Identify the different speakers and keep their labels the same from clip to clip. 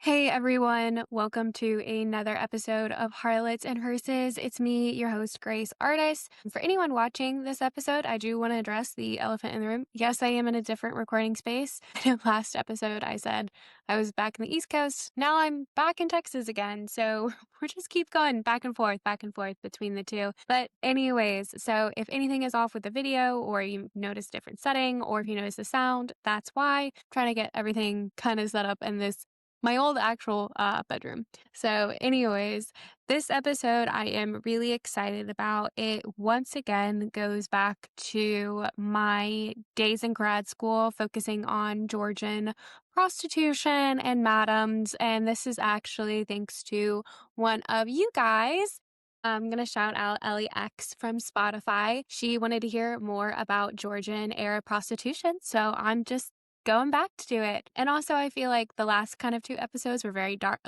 Speaker 1: Hey everyone, welcome to another episode of Harlots and Hearses. It's me, your host, Grace Artist. For anyone watching this episode, I do want to address the elephant in the room. Yes, I am in a different recording space. In last episode, I said I was back in the East Coast. Now I'm back in Texas again. So we'll just keep going back and forth between the two. But anyways, so if anything is off with the video or you notice different setting or if you notice the sound, that's why. I'm trying to get everything kind of set up in this my old actual bedroom. So, anyways, this episode I am really excited about. It once again goes back to my days in grad school, focusing on Georgian prostitution and madams. And this is actually thanks to one of you guys. I'm going to shout out Ellie X from Spotify. She wanted to hear more about Georgian era prostitution. So I'm just going back to do it. And also I feel like the last kind of two episodes were very dark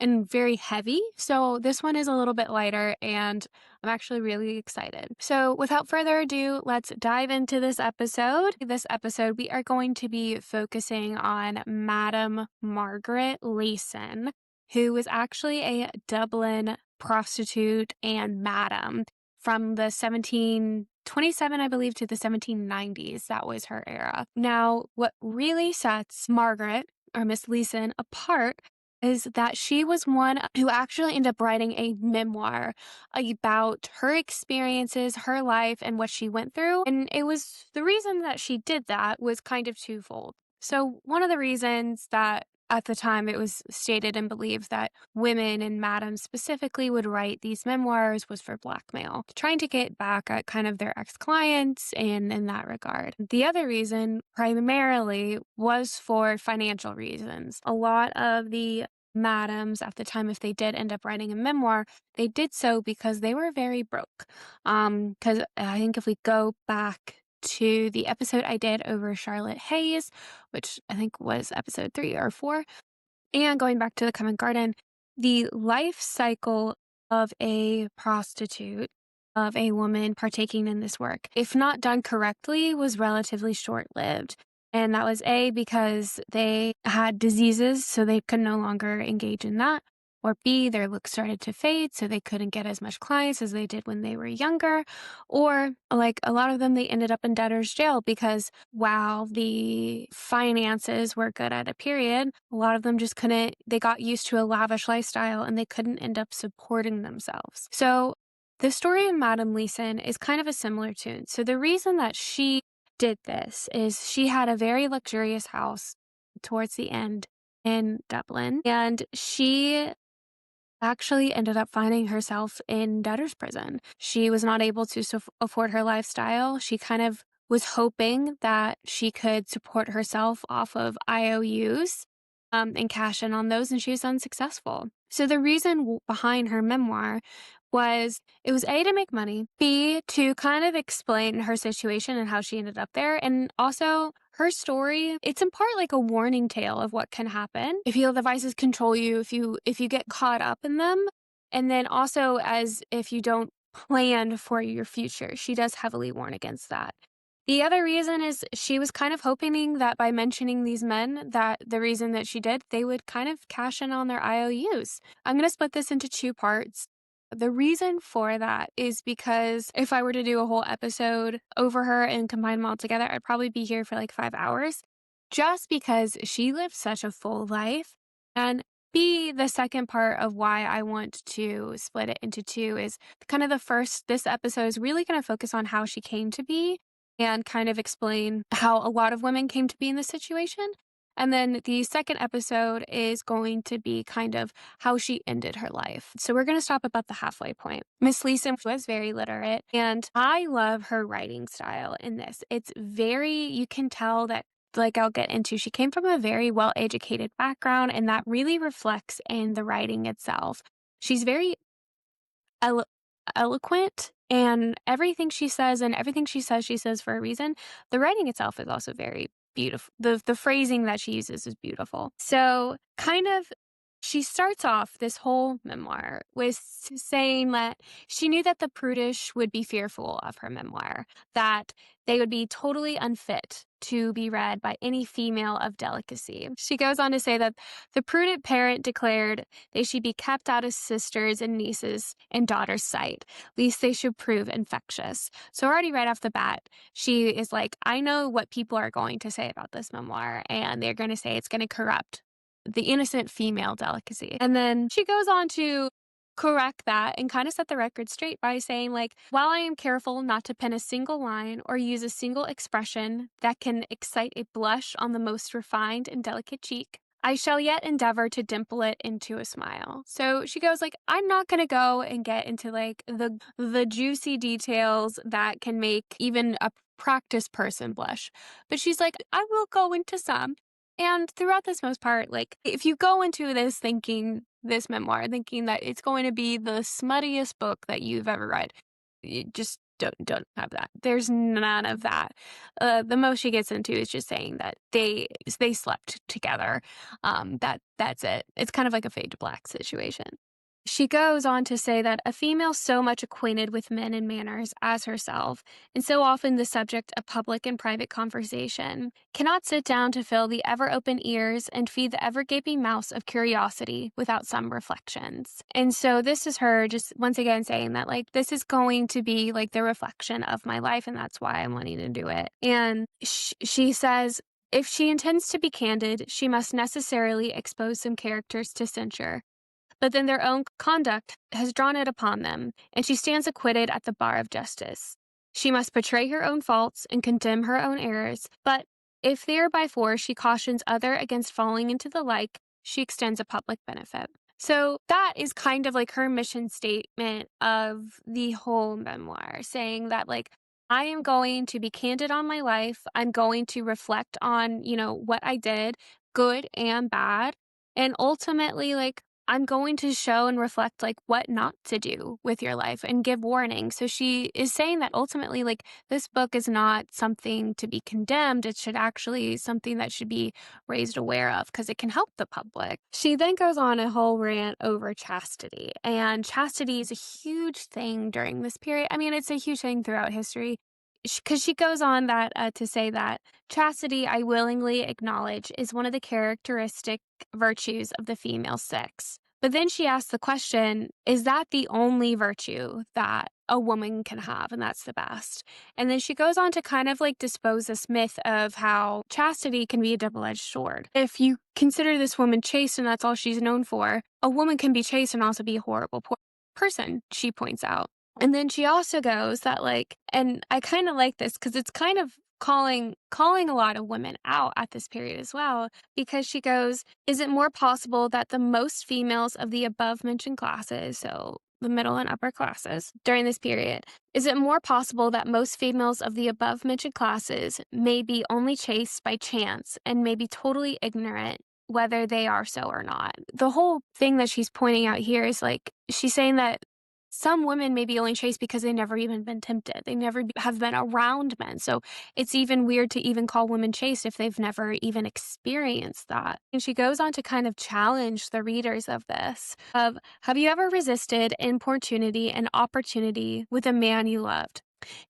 Speaker 1: and very heavy. So this one is a little bit lighter and I'm actually really excited. So without further ado, let's dive into this episode. This episode, we are going to be focusing on Madame Margaret Leeson, who was actually a Dublin prostitute and madam from the 1727, I believe, to the 1790s. That was her era. Now, what really sets Margaret, or Miss Leeson, apart is that she was one who actually ended up writing a memoir about her experiences, her life, and what she went through. And it was the reason that she did that was kind of twofold. So one of the reasons that at the time it was stated and believed that women and madams specifically would write these memoirs was for blackmail, trying to get back at kind of their ex-clients and in that regard. The other reason primarily was for financial reasons. A lot of the madams at the time, if they did end up writing a memoir, they did so because they were very broke. Because I think if we go back to the episode I did over Charlotte Hayes, which I think was episode 3 or 4, and going back to the Covent Garden, the life cycle of a prostitute, of a woman partaking in this work, if not done correctly, was relatively short-lived. And that was A, because they had diseases, so they could no longer engage in that. Or B, their looks started to fade, so they couldn't get as much clients as they did when they were younger. Or, like a lot of them, they ended up in debtor's jail because while the finances were good at a period, a lot of them just couldn't, they got used to a lavish lifestyle and they couldn't end up supporting themselves. So the story of Madame Leeson is kind of a similar tune. So the reason that she did this is she had a very luxurious house towards the end in Dublin, and she actually ended up finding herself in debtor's prison. She was not able to afford her lifestyle. She kind of was hoping that she could support herself off of IOUs and cash in on those, and she was unsuccessful. So the reason behind her memoir was it was A, to make money, B, to kind of explain her situation and how she ended up there, and also her story. It's in part like a warning tale of what can happen if you let the vices control you, if you get caught up in them, and then also as if you don't plan for your future. She does heavily warn against that. The other reason is she was kind of hoping that by mentioning these men, that the reason that she did, they would kind of cash in on their IOUs. I'm going to split this into two parts. The reason for that is because if I were to do a whole episode over her and combine them all together, I'd probably be here for like 5 hours, just because she lived such a full life. And B, the second part of why I want to split it into two is kind of this episode is really going to focus on how she came to be and kind of explain how a lot of women came to be in this situation. And then the second episode is going to be kind of how she ended her life. So we're going to stop about the halfway point. Miss Leeson was very literate, and I love her writing style in this. It's very, you can tell that, like I'll get into, she came from a very well-educated background, and that really reflects in the writing itself. She's very eloquent, and everything she says she says for a reason. The writing itself is also very beautiful. The phrasing that she uses is beautiful. So kind of She starts off this whole memoir with saying that she knew that the prudish would be fearful of her memoir, that they would be totally unfit to be read by any female of delicacy. She goes on to say that the prudent parent declared they should be kept out of sisters and nieces and daughters' sight, lest they should prove infectious. So already right off the bat, she is like, I know what people are going to say about this memoir, and they're going to say it's going to corrupt the innocent female delicacy. And then she goes on to correct that and kind of set the record straight by saying, like, while I am careful not to pen a single line or use a single expression that can excite a blush on the most refined and delicate cheek, I shall yet endeavor to dimple it into a smile. So she goes like, I'm not going to go and get into like the juicy details that can make even a practiced person blush. But she's like, I will go into some. And throughout this most part, like, if you go into this memoir, thinking that it's going to be the smuttiest book that you've ever read, you just don't have that. There's none of that. The most she gets into is just saying that they slept together. That's it. It's kind of like a fade to black situation. She goes on to say that a female so much acquainted with men and manners as herself, and so often the subject of public and private conversation, cannot sit down to fill the ever-open ears and feed the ever-gaping mouths of curiosity without some reflections. And so this is her just once again saying that, like, this is going to be, like, the reflection of my life, and that's why I'm wanting to do it. And she says, if she intends to be candid, she must necessarily expose some characters to censure, but then their own conduct has drawn it upon them, and she stands acquitted at the bar of justice. She must portray her own faults and condemn her own errors, but if thereby force she cautions other against falling into the like, she extends a public benefit. So that is kind of like her mission statement of the whole memoir, saying that, like, I am going to be candid on my life. I'm going to reflect on, what I did, good and bad. And ultimately, like, I'm going to show and reflect, like, what not to do with your life and give warning. So she is saying that ultimately, like, this book is not something to be condemned. It should actually something that should be raised aware of because it can help the public. She then goes on a whole rant over chastity. And chastity is a huge thing during this period. I mean, it's a huge thing throughout history. Because she goes on that to say that chastity, I willingly acknowledge, is one of the characteristic virtues of the female sex. But then she asks the question, is that the only virtue that a woman can have? And that's the best. And then she goes on to kind of like dispose this myth of how chastity can be a double-edged sword. If you consider this woman chaste and that's all she's known for, a woman can be chaste and also be a horrible person, she points out. And then she also goes that, like, and I kind of like this because it's kind of calling a lot of women out at this period as well, because she goes, is it more possible that the most females of the above mentioned classes, so the middle and upper classes during this period, is it more possible that most females of the above mentioned classes may be only chaste by chance and may be totally ignorant whether they are so or not? The whole thing that she's pointing out here is, like, she's saying that some women may be only chaste because they've never even been tempted. They never have been around men. So it's even weird to even call women chaste if they've never even experienced that. And she goes on to kind of challenge the readers of this, of, have you ever resisted importunity and opportunity with a man you loved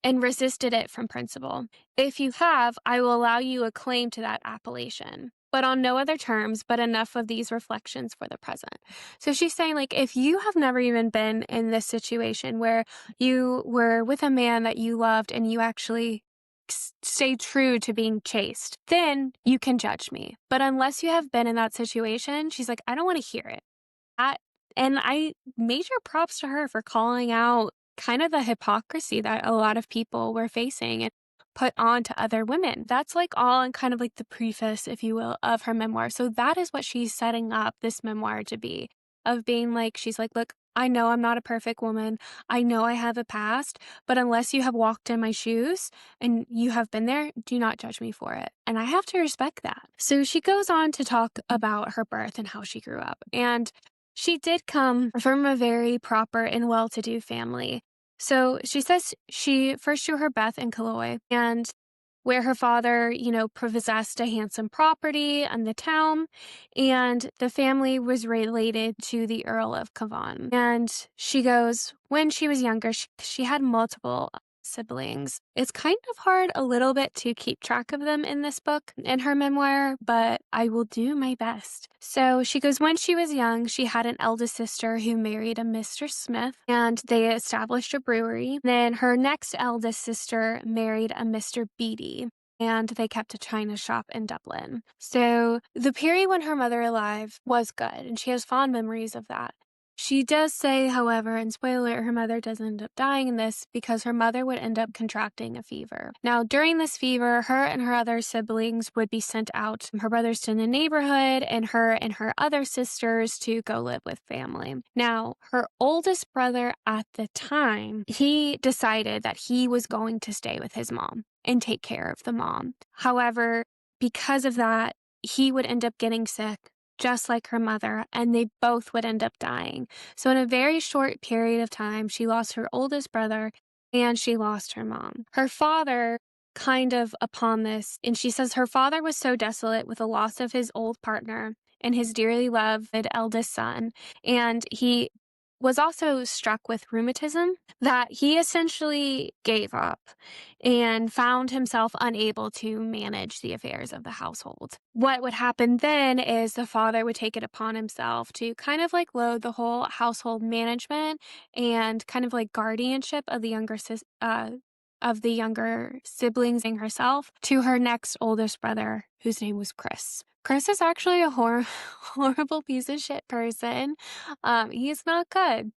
Speaker 1: and resisted it from principle? If you have, I will allow you a claim to that appellation, but on no other terms, but enough of these reflections for the present. So she's saying, like, if you have never even been in this situation where you were with a man that you loved and you actually stay true to being chaste, then you can judge me. But unless you have been in that situation, she's like, I don't want to hear it. And I major props to her for calling out kind of the hypocrisy that a lot of people were facing and put on to other women. That's like all in kind of like the preface, if you will, of her memoir. So that is what she's setting up this memoir to be, of being like, she's like, look, I know I'm not a perfect woman. I know I have a past, but unless you have walked in my shoes and you have been there, do not judge me for it. And I have to respect that. So she goes on to talk about her birth and how she grew up. And she did come from a very proper and well-to-do family. So she says she first drew her Beth in Killoy and where her father, possessed a handsome property in the town, and the family was related to the Earl of Cavan. And she goes, when she was younger, she had multiple siblings. It's kind of hard a little bit to keep track of them in this book, in her memoir, but I will do my best. So she goes, when she was young, she had an eldest sister who married a Mr. Smith, and they established a brewery. Then her next eldest sister married a Mr. Beatty, and they kept a china shop in Dublin. So the period when her mother alive was good, and she has fond memories of that. She does say, however, and spoiler alert, her mother does end up dying in this because her mother would end up contracting a fever. Now, during this fever, her and her other siblings would be sent out, her brothers to the neighborhood, and her other sisters to go live with family. Now, her oldest brother at the time, he decided that he was going to stay with his mom and take care of the mom. However, because of that, he would end up getting sick, just like her mother, and they both would end up dying. So in a very short period of time, she lost her oldest brother and she lost her mom. Her father, kind of upon this, and she says her father was so desolate with the loss of his old partner and his dearly loved eldest son, and he was also struck with rheumatism, that he essentially gave up and found himself unable to manage the affairs of the household. What would happen then is the father would take it upon himself to kind of like load the whole household management and kind of like guardianship of the younger siblings and herself to her next oldest brother, whose name was Chris. Chris is actually a horrible piece of shit person. He's not good.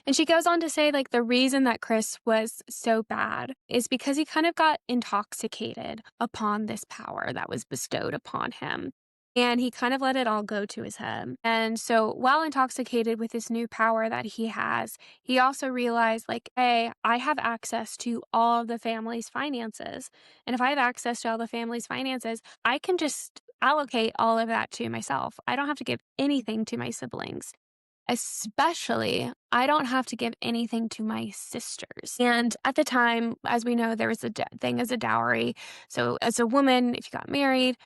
Speaker 1: And she goes on to say, like, the reason that Chris was so bad is because he kind of got intoxicated upon this power that was bestowed upon him. And he kind of let it all go to his head. And so while intoxicated with this new power that he has, he also realized, like, hey, I have access to all of the family's finances. And if I have access to all the family's finances, I can just allocate all of that to myself. I don't have to give anything to my siblings. Especially, I don't have to give anything to my sisters. And at the time, as we know, there was a thing as a dowry. So as a woman, if you got married,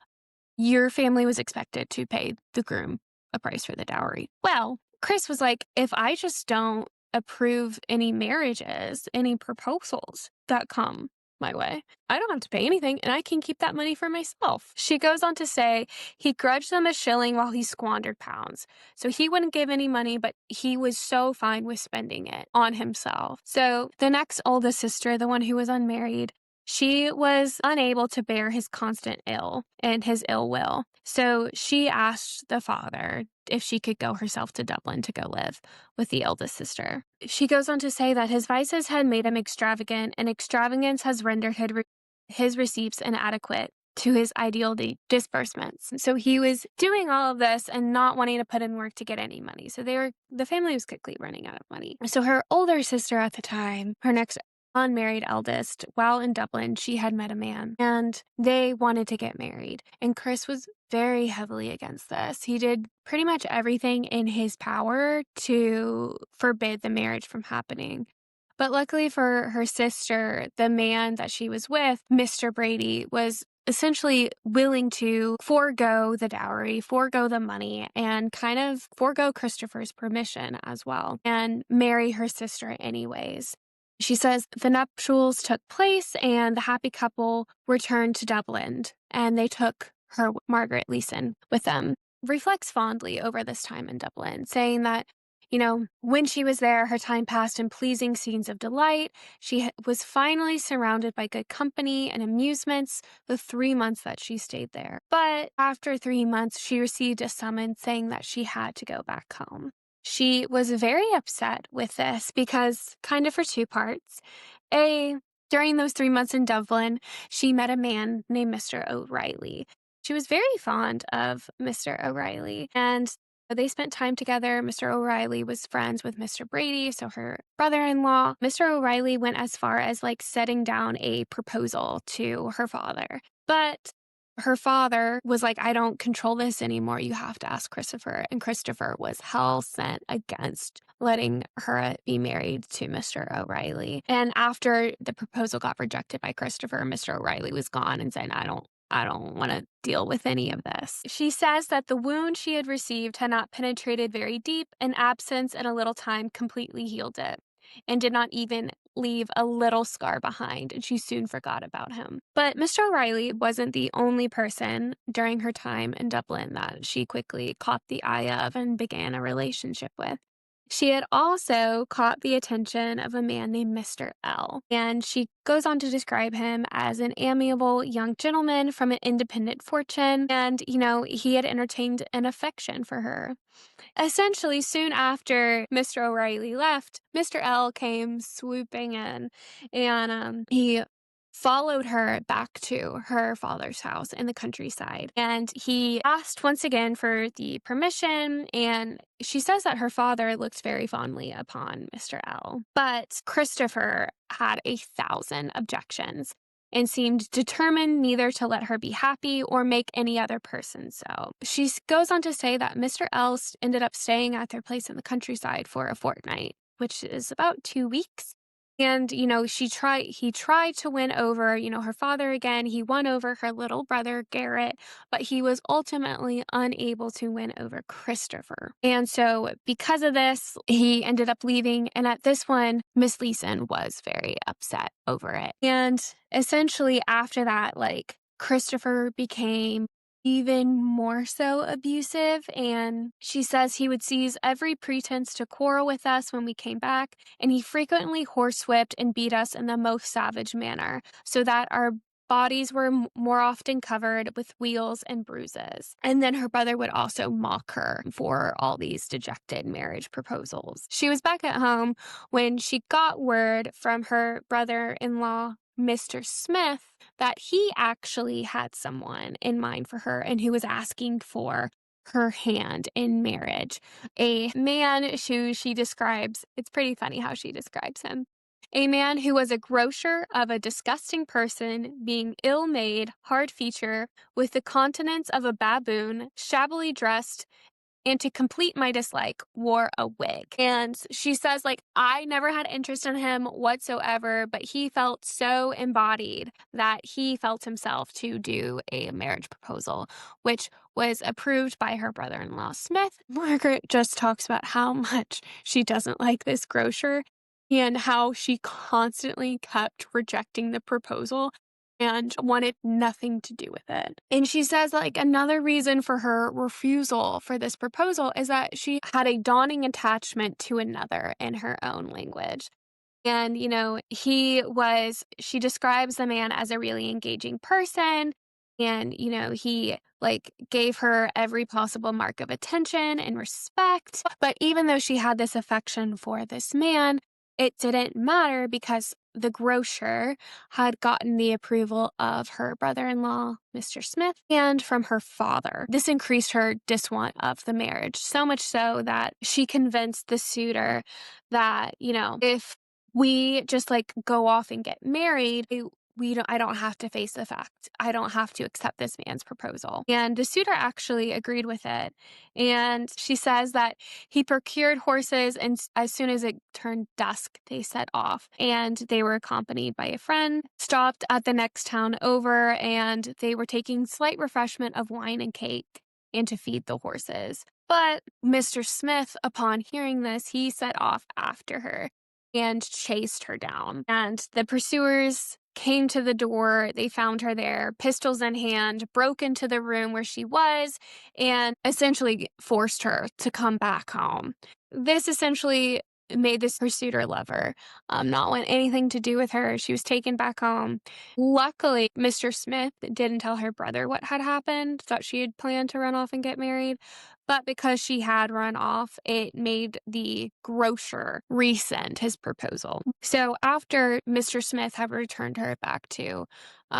Speaker 1: your family was expected to pay the groom a price for the dowry. Well, Chris was like, if I just don't approve any marriages, any proposals that come my way, I don't have to pay anything and I can keep that money for myself. She goes on to say he grudged them a shilling while he squandered pounds. So he wouldn't give any money, but he was so fine with spending it on himself. So the next oldest sister, the one who was unmarried, she was unable to bear his constant ill and his ill will. So she asked the father if she could go herself to Dublin to go live with the eldest sister. She goes on to say that his vices had made him extravagant, and extravagance has rendered his receipts inadequate to his ideal disbursements. So he was doing all of this and not wanting to put in work to get any money. So the family was quickly running out of money. So her older sister at the time, her next unmarried eldest, while in Dublin, she had met a man and they wanted to get married. And Chris was very heavily against this. He did pretty much everything in his power to forbid the marriage from happening. But luckily for her sister, the man that she was with, Mr. Brady, was essentially willing to forego the dowry, forego the money, and kind of forego Christopher's permission as well, and marry her sister anyways. She says the nuptials took place and the happy couple returned to Dublin, and they took her Margaret Leeson with them. Reflects fondly over this time in Dublin, saying that, when she was there, her time passed in pleasing scenes of delight. She was finally surrounded by good company and amusements the 3 months that she stayed there. But after 3 months, she received a summons saying that she had to go back home. She was very upset with this because, kind of for two parts. During those 3 months in Dublin, she met a man named Mr. O'Reilly. She was very fond of Mr. O'Reilly, and they spent time together. Mr. O'Reilly was friends with Mr. Brady, so her brother-in-law. Mr. O'Reilly went as far as setting down a proposal to her father. But her father was like, I don't control this anymore. You have to ask Christopher. And Christopher was hell sent against letting her be married to Mr. O'Reilly. And after the proposal got rejected by Christopher, Mr. O'Reilly was gone and said, I don't want to deal with any of this. She says that the wound she had received had not penetrated very deep, and absence in a little time completely healed it, and did not even leave a little scar behind, and she soon forgot about him. But Mr. O'Reilly wasn't the only person during her time in Dublin that she quickly caught the eye of and began a relationship with. She had also caught the attention of a man named Mr. L, and she goes on to describe him as an amiable young gentleman from an independent fortune, and, he had entertained an affection for her. Essentially, soon after Mr. O'Reilly left, Mr. L came swooping in, and he followed her back to her father's house in the countryside. And he asked once again for the permission, and she says that her father looked very fondly upon Mr. L. But Christopher had 1,000 objections and seemed determined neither to let her be happy or make any other person so. She goes on to say that Mr. L ended up staying at their place in the countryside for a fortnight, which is about 2 weeks. And, he tried to win over, her father again. He won over her little brother, Garrett, but he was ultimately unable to win over Christopher. And so because of this, he ended up leaving. And at this one, Miss Leeson was very upset over it. And essentially after that, Christopher became even more so abusive, and she says he would seize every pretense to quarrel with us when we came back, and he frequently horsewhipped and beat us in the most savage manner, so that our bodies were more often covered with wheals and bruises. And then her brother would also mock her for all these dejected marriage proposals. She was back at home when she got word from her brother-in-law, Mr. Smith, that he actually had someone in mind for her and who was asking for her hand in marriage. A man who she describes, it's pretty funny how she describes him. A man who was a grocer of a disgusting person, being ill-made, hard feature, with the countenance of a baboon, shabbily dressed, and to complete my dislike, wore a wig. And she says, I never had interest in him whatsoever, but he felt so embodied that he felt himself to do a marriage proposal, which was approved by her brother-in-law, Smith. Margaret just talks about how much she doesn't like this grocer and how she constantly kept rejecting the proposal and wanted nothing to do with it. And she says, another reason for her refusal for this proposal is that she had a dawning attachment to another in her own language. And, she describes the man as a really engaging person. And, he gave her every possible mark of attention and respect. But even though she had this affection for this man, it didn't matter because the grocer had gotten the approval of her brother-in-law, Mr. Smith, and from her father. This increased her diswant of the marriage, so much so that she convinced the suitor that, if we just go off and get married, I don't have to face the fact. I don't have to accept this man's proposal. And the suitor actually agreed with it. And she says that he procured horses, and as soon as it turned dusk, they set off. And they were accompanied by a friend, stopped at the next town over, and they were taking slight refreshment of wine and cake and to feed the horses. But Mr. Smith, upon hearing this, he set off after her and chased her down. And the pursuers came to the door. They found her there, pistols in hand, broke into the room where she was, and essentially forced her to come back home. This essentially made this pursuer lover not want anything to do with her. She was taken back home. Luckily, Mr. Smith didn't tell her brother what had happened, thought she had planned to run off and get married. But because she had run off, it made the grocer rescind his proposal. So after Mr. Smith had returned her back to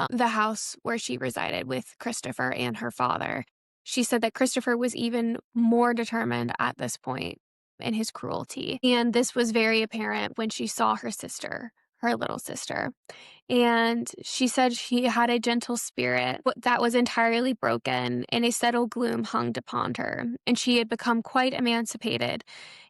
Speaker 1: the house where she resided with Christopher and her father, she said that Christopher was even more determined at this point in his cruelty. And this was very apparent when she saw her sister, her little sister. And she said she had a gentle spirit that was entirely broken, and a settled gloom hung upon her. And she had become quite emancipated,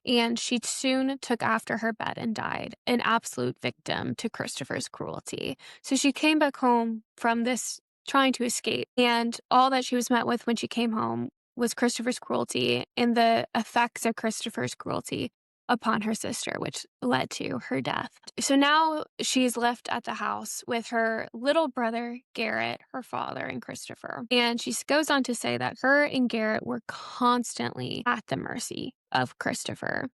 Speaker 1: and she soon took after her bed and died, an absolute victim to Christopher's cruelty. So she came back home from this trying to escape, and all that she was met with when she came home was Christopher's cruelty and the effects of Christopher's cruelty upon her sister, which led to her death. So now she's left at the house with her little brother, Garrett, her father, and Christopher. And she goes on to say that her and Garrett were constantly at the mercy of Christopher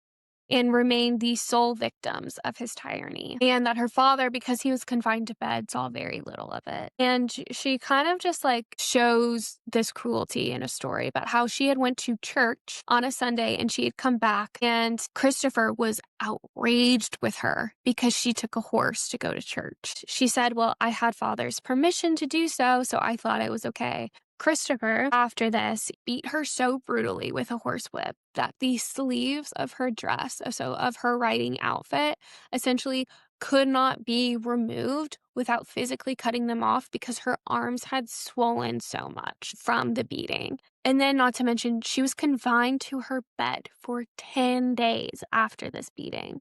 Speaker 1: and remained the sole victims of his tyranny. And that her father, because he was confined to bed, saw very little of it. And she kind of just like shows this cruelty in a story about how she had went to church on a Sunday and she had come back and Christopher was outraged with her because she took a horse to go to church. She said, well, I had father's permission to do so, so I thought it was okay. Christopher, after this, beat her so brutally with a horsewhip that the sleeves of her dress, so of her riding outfit, essentially could not be removed without physically cutting them off because her arms had swollen so much from the beating. And then, not to mention, she was confined to her bed for 10 days after this beating.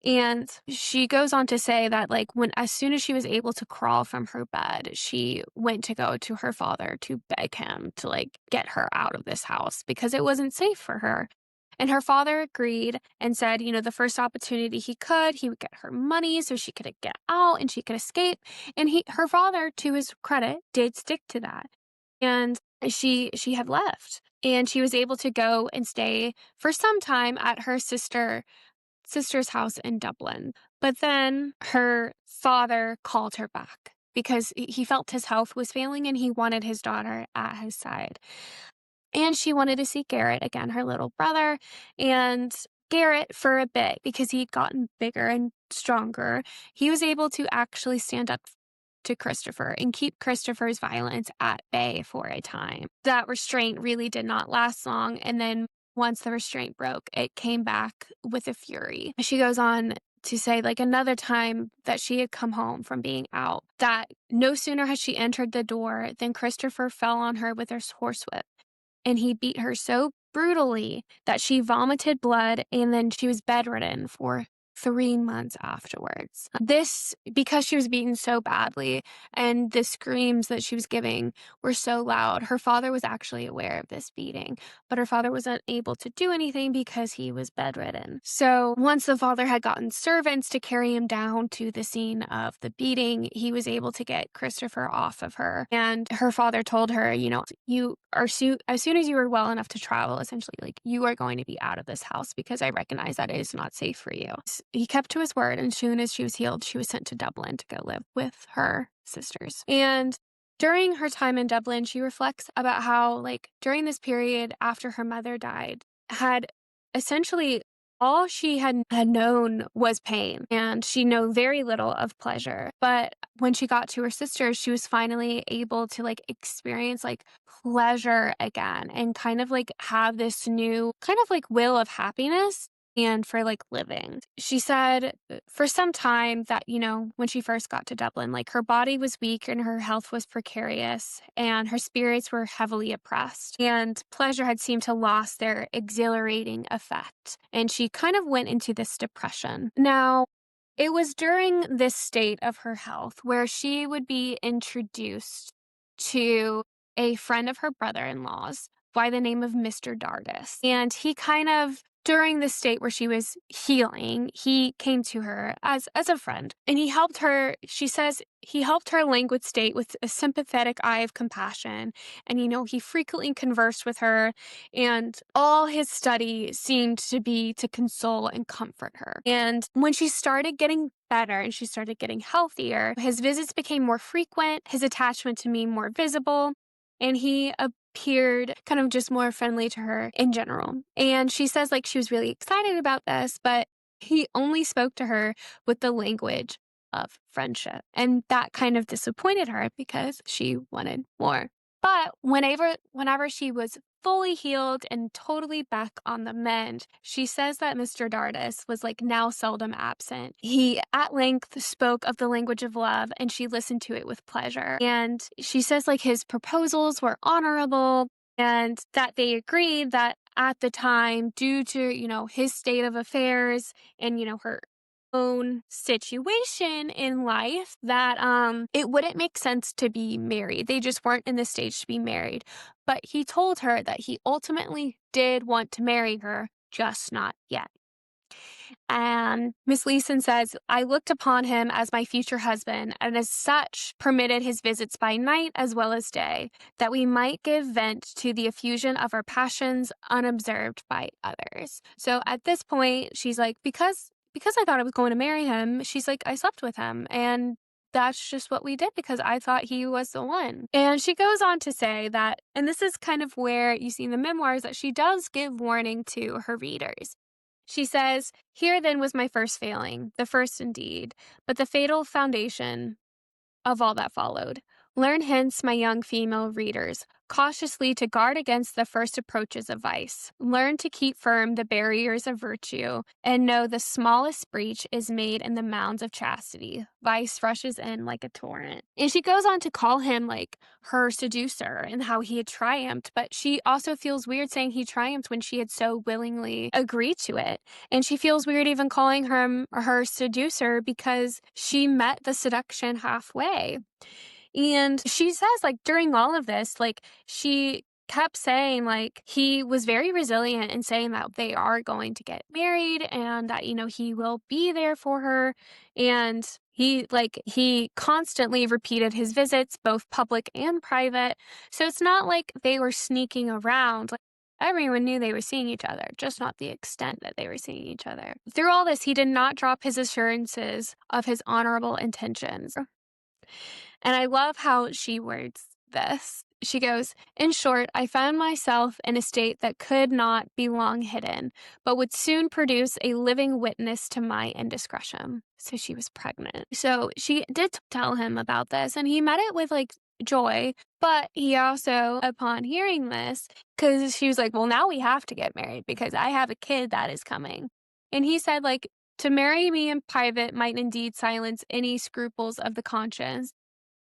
Speaker 1: And she goes on to say that, like, as soon as she was able to crawl from her bed, she went to go to her father to beg him to, like, get her out of this house because it wasn't safe for her. And her father agreed and said, the first opportunity he would get her money so she could get out and she could escape. And her father, to his credit, did stick to that. And she had left and she was able to go and stay for some time at her sister's house in Dublin. But then her father called her back because he felt his health was failing and he wanted his daughter at his side. And she wanted to see Garrett, again, her little brother, and Garrett for a bit because he'd gotten bigger and stronger. He was able to actually stand up to Christopher and keep Christopher's violence at bay for a time. That restraint really did not last long. And then once the restraint broke, it came back with a fury. She goes on to say, like, another time that she had come home from being out, that no sooner had she entered the door than Christopher fell on her with his horsewhip. And he beat her so brutally that she vomited blood and then she was bedridden for 3 months afterwards. This, because she was beaten so badly and the screams that she was giving were so loud, her father was actually aware of this beating, but her father was unable to do anything because he was bedridden. So once the father had gotten servants to carry him down to the scene of the beating, he was able to get Christopher off of her. And her father told her, you are as soon as you are well enough to travel, essentially, like, you are going to be out of this house because I recognize that it is not safe for you. He kept to his word, and as soon as she was healed, she was sent to Dublin to go live with her sisters. And during her time in Dublin, she reflects about how, like, during this period after her mother died, had essentially all she had known was pain, and she knew very little of pleasure. But when she got to her sisters, she was finally able to, like, experience, like, pleasure again and kind of, like, have this new kind of, like, will of happiness and for, like, living. She said for some time that, when she first got to Dublin, like, her body was weak and her health was precarious and her spirits were heavily oppressed and pleasure had seemed to lost their exhilarating effect. And she kind of went into this depression. Now, it was during this state of her health where she would be introduced to a friend of her brother-in-law's by the name of Mr. Dardis. And he kind of, during the state where she was healing, he came to her as a friend. And he helped her, she says, he helped her languid state with a sympathetic eye of compassion. And, he frequently conversed with her. And all his study seemed to be to console and comfort her. And when she started getting better and she started getting healthier, his visits became more frequent, his attachment to me more visible, and he appeared kind of just more friendly to her in general. And she says, like, she was really excited about this, but he only spoke to her with the language of friendship. And that kind of disappointed her because she wanted more. But whenever she was fully healed and totally back on the mend. She says that Mr. Dardis was like now seldom absent. He at length spoke of the language of love, and she listened to it with pleasure. And she says like his proposals were honorable, and that they agreed that at the time, due to, his state of affairs and, her own situation in life, that it wouldn't make sense to be married. They just weren't in the stage to be married. But he told her that he ultimately did want to marry her, just not yet. And Miss Leeson says, I looked upon him as my future husband, and as such permitted his visits by night as well as day, that we might give vent to the effusion of our passions unobserved by others. So at this point, she's like, because I thought I was going to marry him, she's like, I slept with him, and that's just what we did because I thought he was the one. And she goes on to say that, and this is kind of where you see in the memoirs that she does give warning to her readers. She says, here then was my first failing, the first indeed, but the fatal foundation of all that followed. Learn hence, my young female readers, cautiously to guard against the first approaches of vice. Learn to keep firm the barriers of virtue, and know the smallest breach is made in the mounds of chastity. Vice rushes in like a torrent. And she goes on to call him like her seducer and how he had triumphed, but she also feels weird saying he triumphed when she had so willingly agreed to it. And she feels weird even calling him her seducer because she met the seduction halfway. And she says, like, during all of this, like, she kept saying, like, he was very resilient in saying that they are going to get married and that, he will be there for her. And he constantly repeated his visits, both public and private. So it's not like they were sneaking around. Like, everyone knew they were seeing each other, just not the extent that they were seeing each other. Through all this, he did not drop his assurances of his honorable intentions. And I love how she words this. She goes, in short, I found myself in a state that could not be long hidden, but would soon produce a living witness to my indiscretion. So she was pregnant. So she did tell him about this, and he met it with like joy. But he also, upon hearing this, because she was like, well, now we have to get married because I have a kid that is coming. And he said, like, to marry me in private might indeed silence any scruples of the conscience,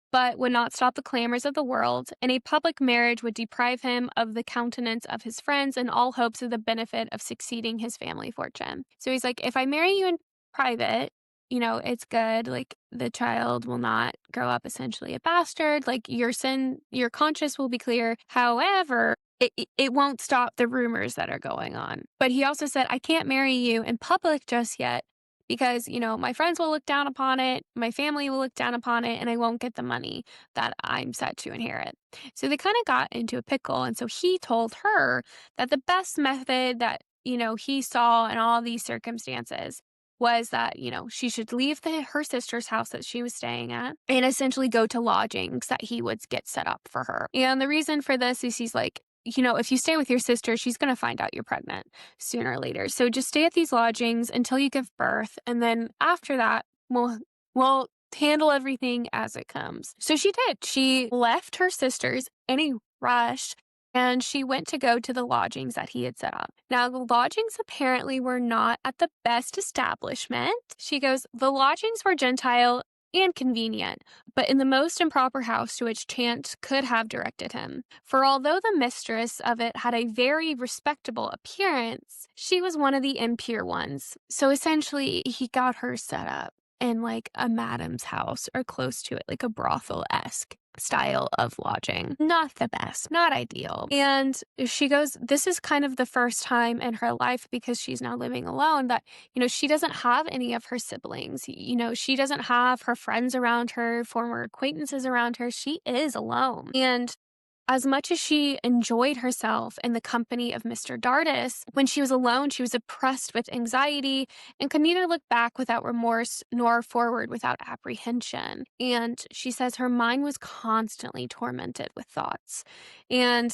Speaker 1: but would not stop the clamors of the world, and a public marriage would deprive him of the countenance of his friends and all hopes of the benefit of succeeding his family fortune. So he's like, if I marry you in private, it's good. Like, the child will not grow up essentially a bastard. Like, your conscience will be clear. However, it won't stop the rumors that are going on. But he also said, I can't marry you in public just yet, because, my friends will look down upon it, my family will look down upon it, and I won't get the money that I'm set to inherit. So they kind of got into a pickle. And so he told her that the best method that, he saw in all these circumstances was that, she should leave her sister's house that she was staying at and essentially go to lodgings that he would get set up for her. And the reason for this is he's like, if you stay with your sister, she's going to find out you're pregnant sooner or later. So just stay at these lodgings until you give birth. And then after that, we'll handle everything as it comes. So she did. She left her sisters in a rush, and she went to go to the lodgings that he had set up. Now, the lodgings apparently were not at the best establishment. She goes, the lodgings were Gentile and convenient, but in the most improper house to which chance could have directed him. For although the mistress of it had a very respectable appearance, she was one of the impure ones. So essentially, he got her set up in like a madam's house or close to it, like a brothel-esque style of lodging. Not the best, not ideal. And she goes, this is kind of the first time in her life, because she's now living alone, that, she doesn't have any of her siblings. She doesn't have her friends around her, former acquaintances around her. She is alone. And as much as she enjoyed herself in the company of Mr. Dardis, when she was alone, she was oppressed with anxiety and could neither look back without remorse nor forward without apprehension. And she says her mind was constantly tormented with thoughts. And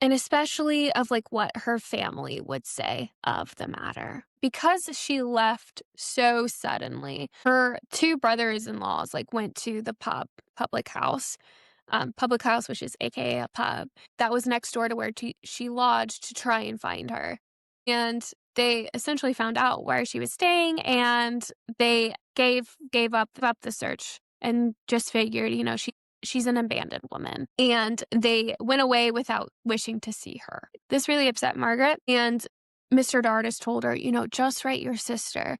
Speaker 1: especially of like what her family would say of the matter. Because she left so suddenly, her two brothers-in-laws like went to the public house public house, which is AKA a pub, that was next door to where she lodged to try and find her. And they essentially found out where she was staying, and they gave up the search and just figured, she's an abandoned woman. And they went away without wishing to see her. This really upset Margaret, and Mr. Dardis told her, just write your sister,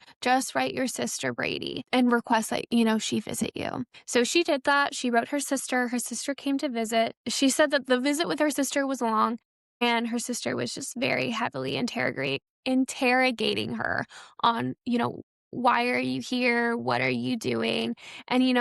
Speaker 1: Brady, and request that, she visit you. So she did that. She wrote her sister. Her sister came to visit. She said that the visit with her sister was long, and her sister was just very heavily interrogating her on, why are you here? What are you doing? And, you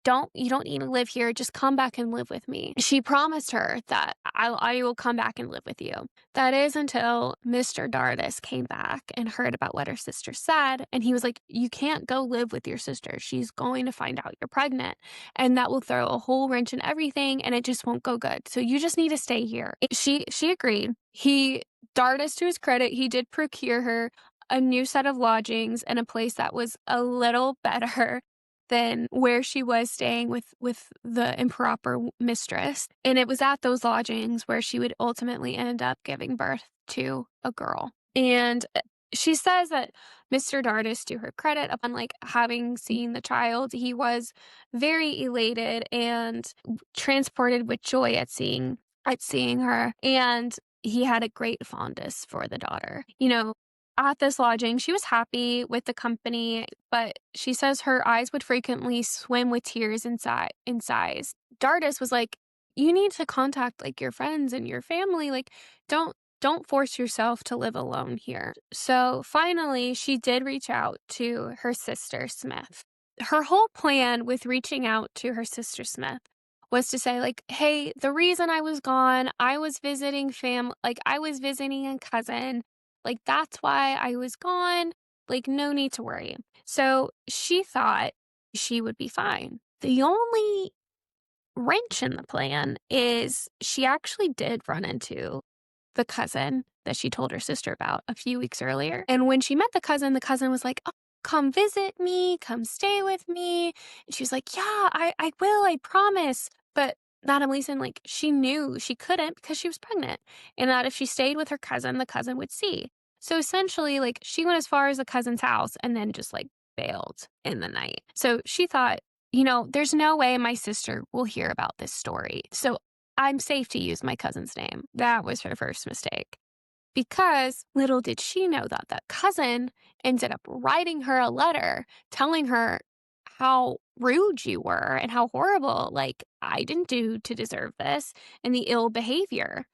Speaker 1: don't need to live here. Just come back and live with me. She promised her that I will come back and live with you. That is until Mr. Dardis came back and heard about what her sister said. And he was like, you can't go live with your sister. She's going to find out you're pregnant. And that will throw a whole wrench in everything, and it just won't go good. So you just need to stay here. She agreed. Dardis, to his credit, he did procure her a new set of lodgings and a place that was a little better than where she was staying with the improper mistress. And it was at those lodgings where she would ultimately end up giving birth to a girl. And she says that Mr. Dardis, to her credit, upon having seen the child, he was very elated and transported with joy at seeing her. And he had a great fondness for the daughter. At this lodging, she was happy with the company, but she says her eyes would frequently swim with tears and sighs. Dardis was like, you need to contact your friends and your family. Don't force yourself to live alone here. So finally, she did reach out to her sister Smith. Her whole plan with reaching out to her sister Smith was to say, hey, the reason I was gone, I was visiting I was visiting a cousin. That's why I was gone. No need to worry. So she thought she would be fine. The only wrench in the plan is she actually did run into the cousin that she told her sister about a few weeks earlier. And when she met the cousin was like, oh, come visit me, come stay with me. And she was like, yeah, I will, I promise. But Madame Leeson, she knew she couldn't because she was pregnant, and that if she stayed with her cousin, the cousin would see. So essentially, she went as far as the cousin's house and then just bailed in the night. So she thought, there's no way my sister will hear about this story. So I'm safe to use my cousin's name. That was her first mistake. Because little did she know that that cousin ended up writing her a letter telling her how rude you were and how horrible, I didn't do to deserve this, and the ill behavior.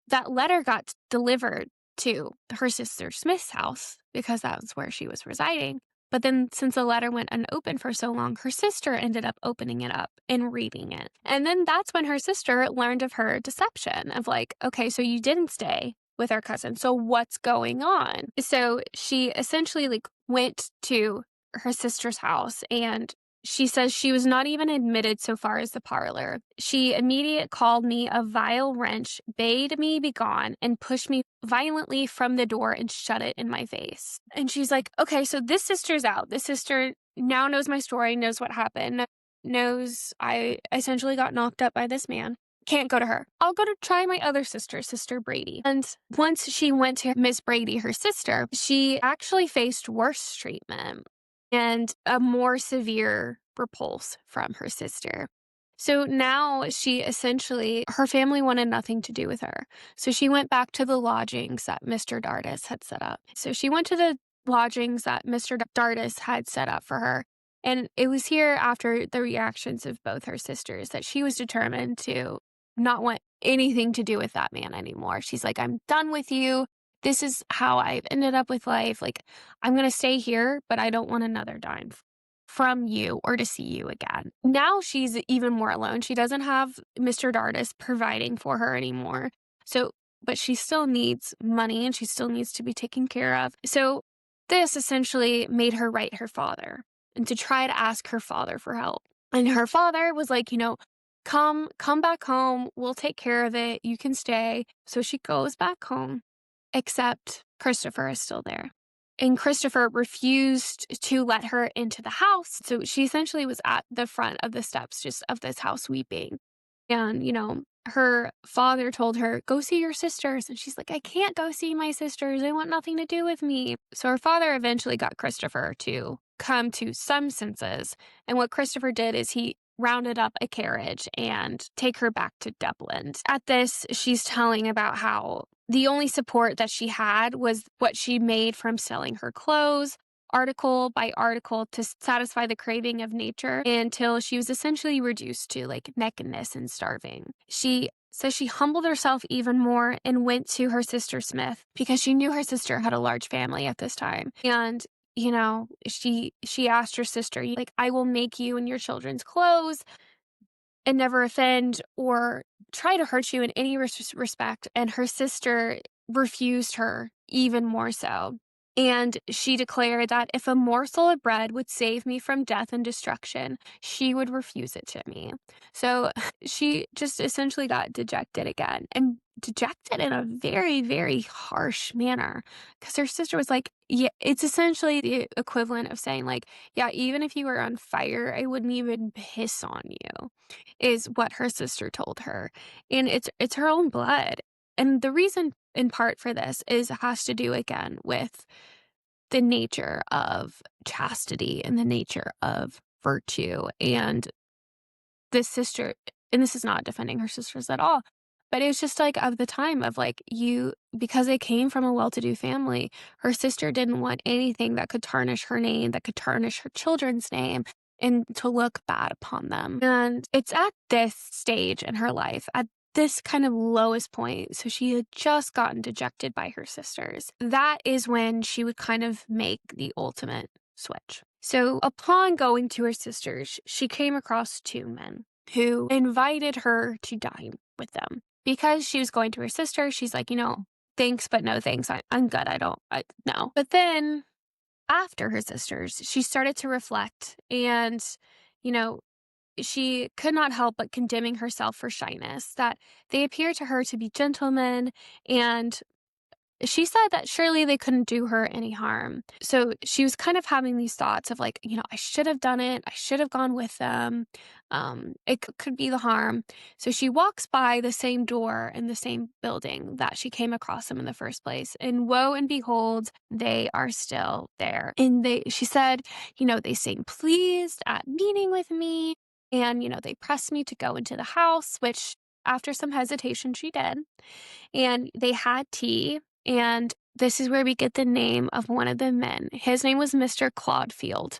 Speaker 1: That letter got delivered to her sister Smith's house because that was where she was residing. But then since the letter went unopened for so long, her sister ended up opening it up and reading it. And then that's when her sister learned of her deception of okay, so you didn't stay with our cousin. So what's going on? So she essentially went to her sister's house, and she says she was not even admitted so far as the parlor. She immediately called me a vile wretch, bade me begone, and pushed me violently from the door and shut it in my face. And she's like, okay, so this sister's out. This sister now knows my story, knows what happened, knows I essentially got knocked up by this man. Can't go to her. I'll go to try my other sister, Sister Brady. And once she went to Miss Brady, her sister, she actually faced worse treatment and a more severe repulse from her sister. So now her family wanted nothing to do with her. So she went back to the lodgings that Mr. Dardis had set up. So she went to the lodgings that Mr. Dardis had set up for her. And it was here, after the reactions of both her sisters, that she was determined to not want anything to do with that man anymore. She's like, I'm done with you. This is how I've ended up with life. I'm going to stay here, but I don't want another dime from you or to see you again. Now she's even more alone. She doesn't have Mr. Dardis providing for her anymore. But she still needs money, and she still needs to be taken care of. So this essentially made her write her father and to try to ask her father for help. And her father was like, come back home. We'll take care of it. You can stay. So she goes back home, except Christopher is still there. And Christopher refused to let her into the house. So she essentially was at the front of the steps just of this house weeping. And, her father told her, go see your sisters. And she's like, I can't go see my sisters. They want nothing to do with me. So her father eventually got Christopher to come to some senses. And what Christopher did is he rounded up a carriage and take her back to Dublin. At this, she's telling about how the only support that she had was what she made from selling her clothes, article by article, to satisfy the craving of nature until she was essentially reduced to like nakedness and starving. She says she humbled herself even more and went to her sister Smith because she knew her sister had a large family at this time. And she asked her sister, like, I will make you and your children's clothes and never offend or try to hurt you in any respect. And her sister refused her even more so. And she declared that if a morsel of bread would save me from death and destruction, she would refuse it to me. So she just essentially got dejected again, and dejected in a very, very harsh manner, because her sister was like, yeah, it's essentially the equivalent of saying like, yeah, even if you were on fire, I wouldn't even piss on you, is what her sister told her. And it's her own blood. And the reason in part for this is it has to do again with the nature of chastity and the nature of virtue. And this sister, and this is not defending her sisters at all, but it was just like of the time of like, because they came from a well-to-do family, her sister didn't want anything that could tarnish her name, that could tarnish her children's name, and to look bad upon them. And it's at this stage in her life, at this kind of lowest point, so she had just gotten dejected by her sisters, that is when she would kind of make the ultimate switch. So upon going to her sisters, she came across two men who invited her to dine with them. Because she was going to her sister, she's like, thanks, but no thanks. I'm good. No. But then after her sisters, she started to reflect, and, she could not help but condemning herself for shyness, that they appeared to her to be gentlemen, and she said that surely they couldn't do her any harm. So she was kind of having these thoughts of like, I should have done it. I should have gone with them. It could be the harm. So she walks by the same door in the same building that she came across them in the first place. And woe and behold, they are still there. And she said, they seemed pleased at meeting with me. And, they pressed me to go into the house, which after some hesitation, she did. And they had tea. And this is where we get the name of one of the men. His name was Mr. Claudefield.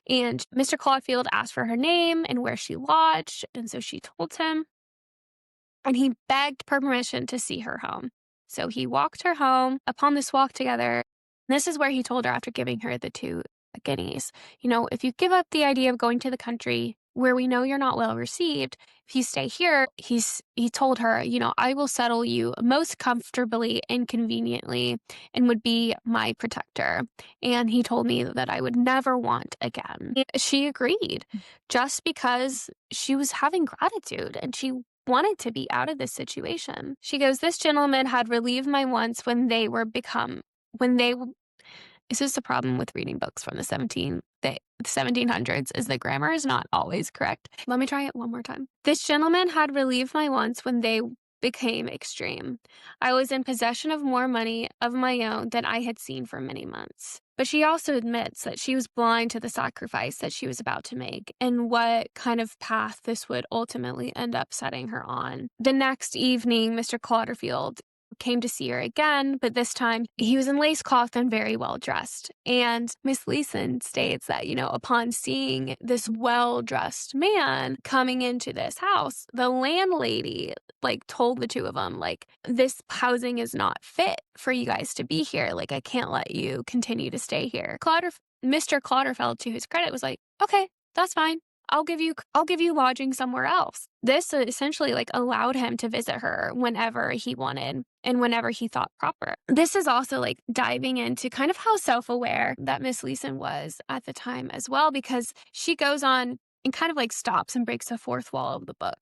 Speaker 1: And Mr. Claudefield asked for her name and where she lodged. And so she told him. And he begged her permission to see her home. So he walked her home. Upon this walk together, this is where he told her, after giving her the 2 guineas, if you give up the idea of going to the country where we know you're not well received, if you stay here, he told her, I will settle you most comfortably and conveniently and would be my protector. And he told me that I would never want again. And she agreed, just because she was having gratitude and she wanted to be out of this situation. She goes, this gentleman had relieved my wants when they this is the problem with reading books from the 1700s, is the grammar is not always correct. Let me try it one more time. This gentleman had relieved my wants when they became extreme. I was in possession of more money of my own than I had seen for many months. But she also admits that she was blind to the sacrifice that she was about to make and what kind of path this would ultimately end up setting her on. The next evening, Mr. Clauderfield came to see her again, but this time he was in lace cloth and very well dressed. And Miss Leeson states that, upon seeing this well-dressed man coming into this house, the landlady told the two of them, this housing is not fit for you guys to be here. I can't let you continue to stay here. Mr. Clauderfeld, to his credit, was like, okay, that's fine. I'll give you lodging somewhere else. This essentially allowed him to visit her whenever he wanted and whenever he thought proper. This is also diving into kind of how self-aware that Miss Leeson was at the time as well, because she goes on and kind of stops and breaks the fourth wall of the book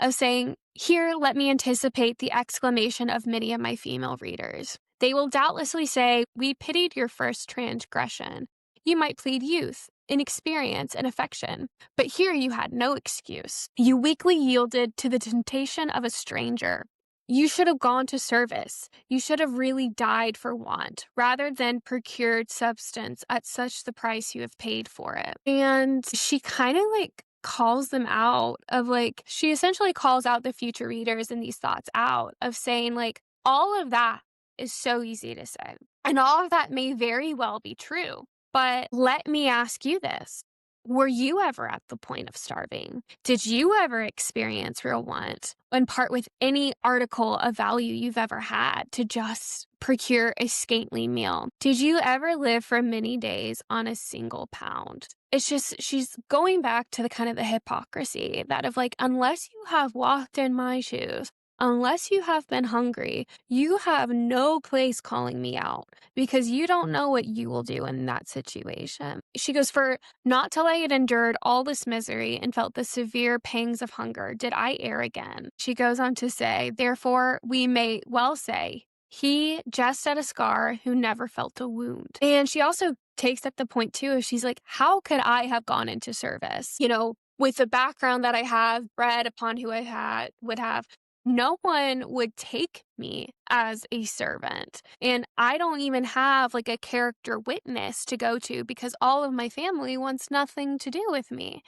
Speaker 1: of saying, "Here, let me anticipate the exclamation of many of my female readers. They will doubtlessly say, 'We pitied your first transgression.' You might plead youth, inexperience, and affection. But here you had no excuse. You weakly yielded to the temptation of a stranger. You should have gone to service. You should have really died for want, rather than procured substance at such the price you have paid for it." And she kind of like calls them out of like, she essentially calls out the future readers and these thoughts out of saying like, all of that is so easy to say. And all of that may very well be true. But let me ask you this. Were you ever at the point of starving? Did you ever experience real want and part with any article of value you've ever had to just procure a scantily meal? Did you ever live for many days on a single pound? It's just, she's going back to the kind of the hypocrisy that of like, unless you have walked in my shoes, unless you have been hungry, you have no place calling me out because you don't know what you will do in that situation. She goes, "For not till I had endured all this misery and felt the severe pangs of hunger, did I err again." She goes on to say, "Therefore, we may well say, he jest at a scar who never felt a wound." And she also takes up the point too, if she's like, how could I have gone into service? With the background that I have, bred upon who I would have, no one would take me as a servant. And I don't even have like a character witness to go to because all of my family wants nothing to do with me.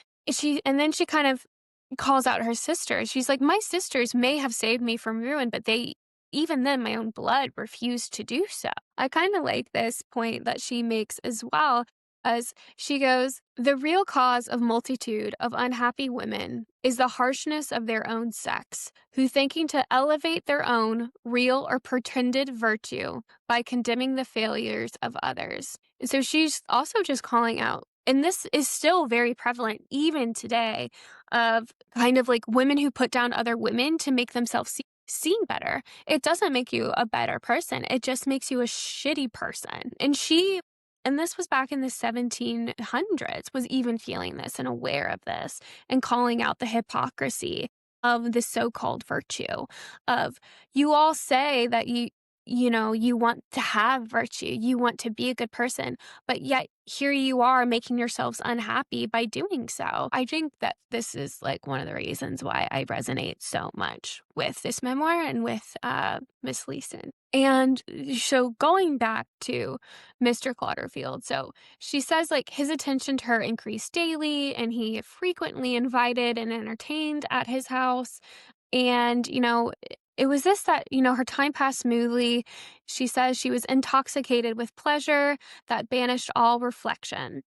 Speaker 1: And then she kind of calls out her sisters. She's like, my sisters may have saved me from ruin, but even then, my own blood refused to do so. I kind of like this point that she makes as well, as she goes, "The real cause of multitude of unhappy women is the harshness of their own sex, who thinking to elevate their own real or pretended virtue by condemning the failures of others." And so she's also just calling out, and this is still very prevalent even today, of kind of like women who put down other women to make themselves seen better. It doesn't make you a better person. It just makes you a shitty person. And this was back in the 1700s, was even feeling this and aware of this and calling out the hypocrisy of the so-called virtue of, you all say that you want to have virtue, you want to be a good person, but yet here you are making yourselves unhappy by doing so. I think that this is like one of the reasons why I resonate so much with this memoir and with Miss Leeson. And so going back to Mr. Clotterfield, so she says like his attention to her increased daily and he frequently invited and entertained at his house. And, it was this that, her time passed smoothly. She says she was intoxicated with pleasure that banished all reflection.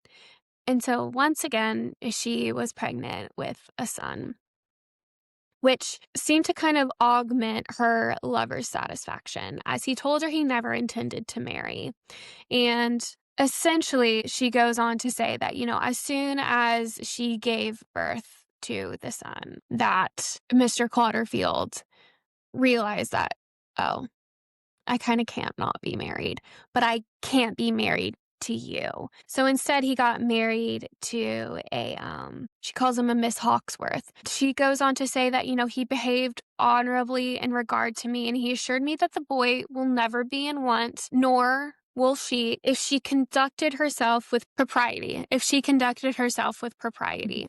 Speaker 1: And so once again, she was pregnant with a son, which seemed to kind of augment her lover's satisfaction, as he told her he never intended to marry. And essentially, she goes on to say that, as soon as she gave birth to the son, that Mr. Clotterfield realized that, oh, I kind of can't not be married, but I can't be married to you. So instead he got married to she calls him a Miss Hawksworth. She goes on to say that, he behaved honorably in regard to me, and he assured me that the boy will never be in want, nor will she, if she conducted herself with propriety.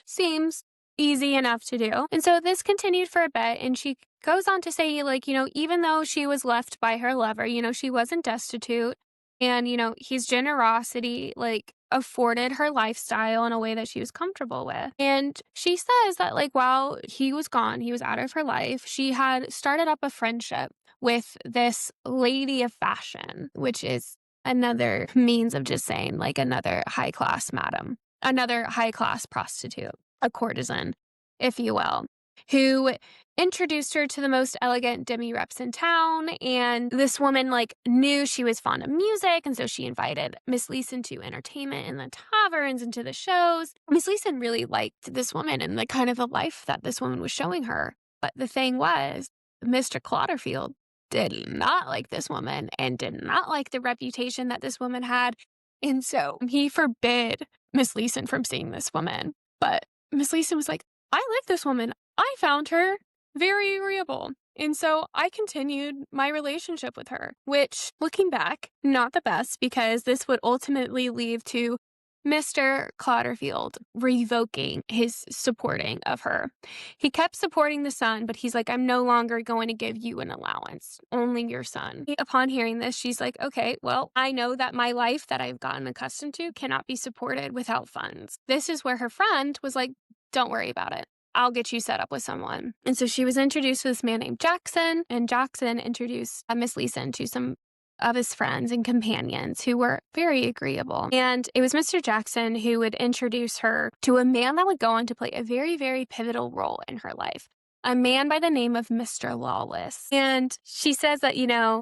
Speaker 1: Seems easy enough to do. And so this continued for a bit, and she goes on to say, like, even though she was left by her lover, she wasn't destitute, and, his generosity, like, afforded her lifestyle in a way that she was comfortable with. And she says that, like, while he was gone, he was out of her life, she had started up a friendship with this lady of fashion, which is another means of just saying, like, another high-class madam, another high-class prostitute, a courtesan, if you will, who introduced her to the most elegant demi-reps in town. And this woman, like, knew she was fond of music, and so she invited Miss Leeson to entertainment in the taverns and to the shows. Miss Leeson really liked this woman and the kind of the life that this woman was showing her. But the thing was, Mr. Clotterfield did not like this woman and did not like the reputation that this woman had. And so he forbid Miss Leeson from seeing this woman. But Miss Leeson was like, I like this woman. I found her very agreeable. And so I continued my relationship with her, which, looking back, not the best because this would ultimately lead to Mr. Clatterfield revoking his supporting of her. He kept supporting the son, but he's like, I'm no longer going to give you an allowance, only your son. Upon hearing this, she's like, okay, well, I know that my life that I've gotten accustomed to cannot be supported without funds. This is where her friend was like, don't worry about it. I'll get you set up with someone. And so she was introduced to this man named Jackson, and Jackson introduced Miss Leeson to some of his friends and companions who were very agreeable. And it was Mr. Jackson who would introduce her to a man that would go on to play a very, very pivotal role in her life. A man by the name of Mr. Lawless. And she says that,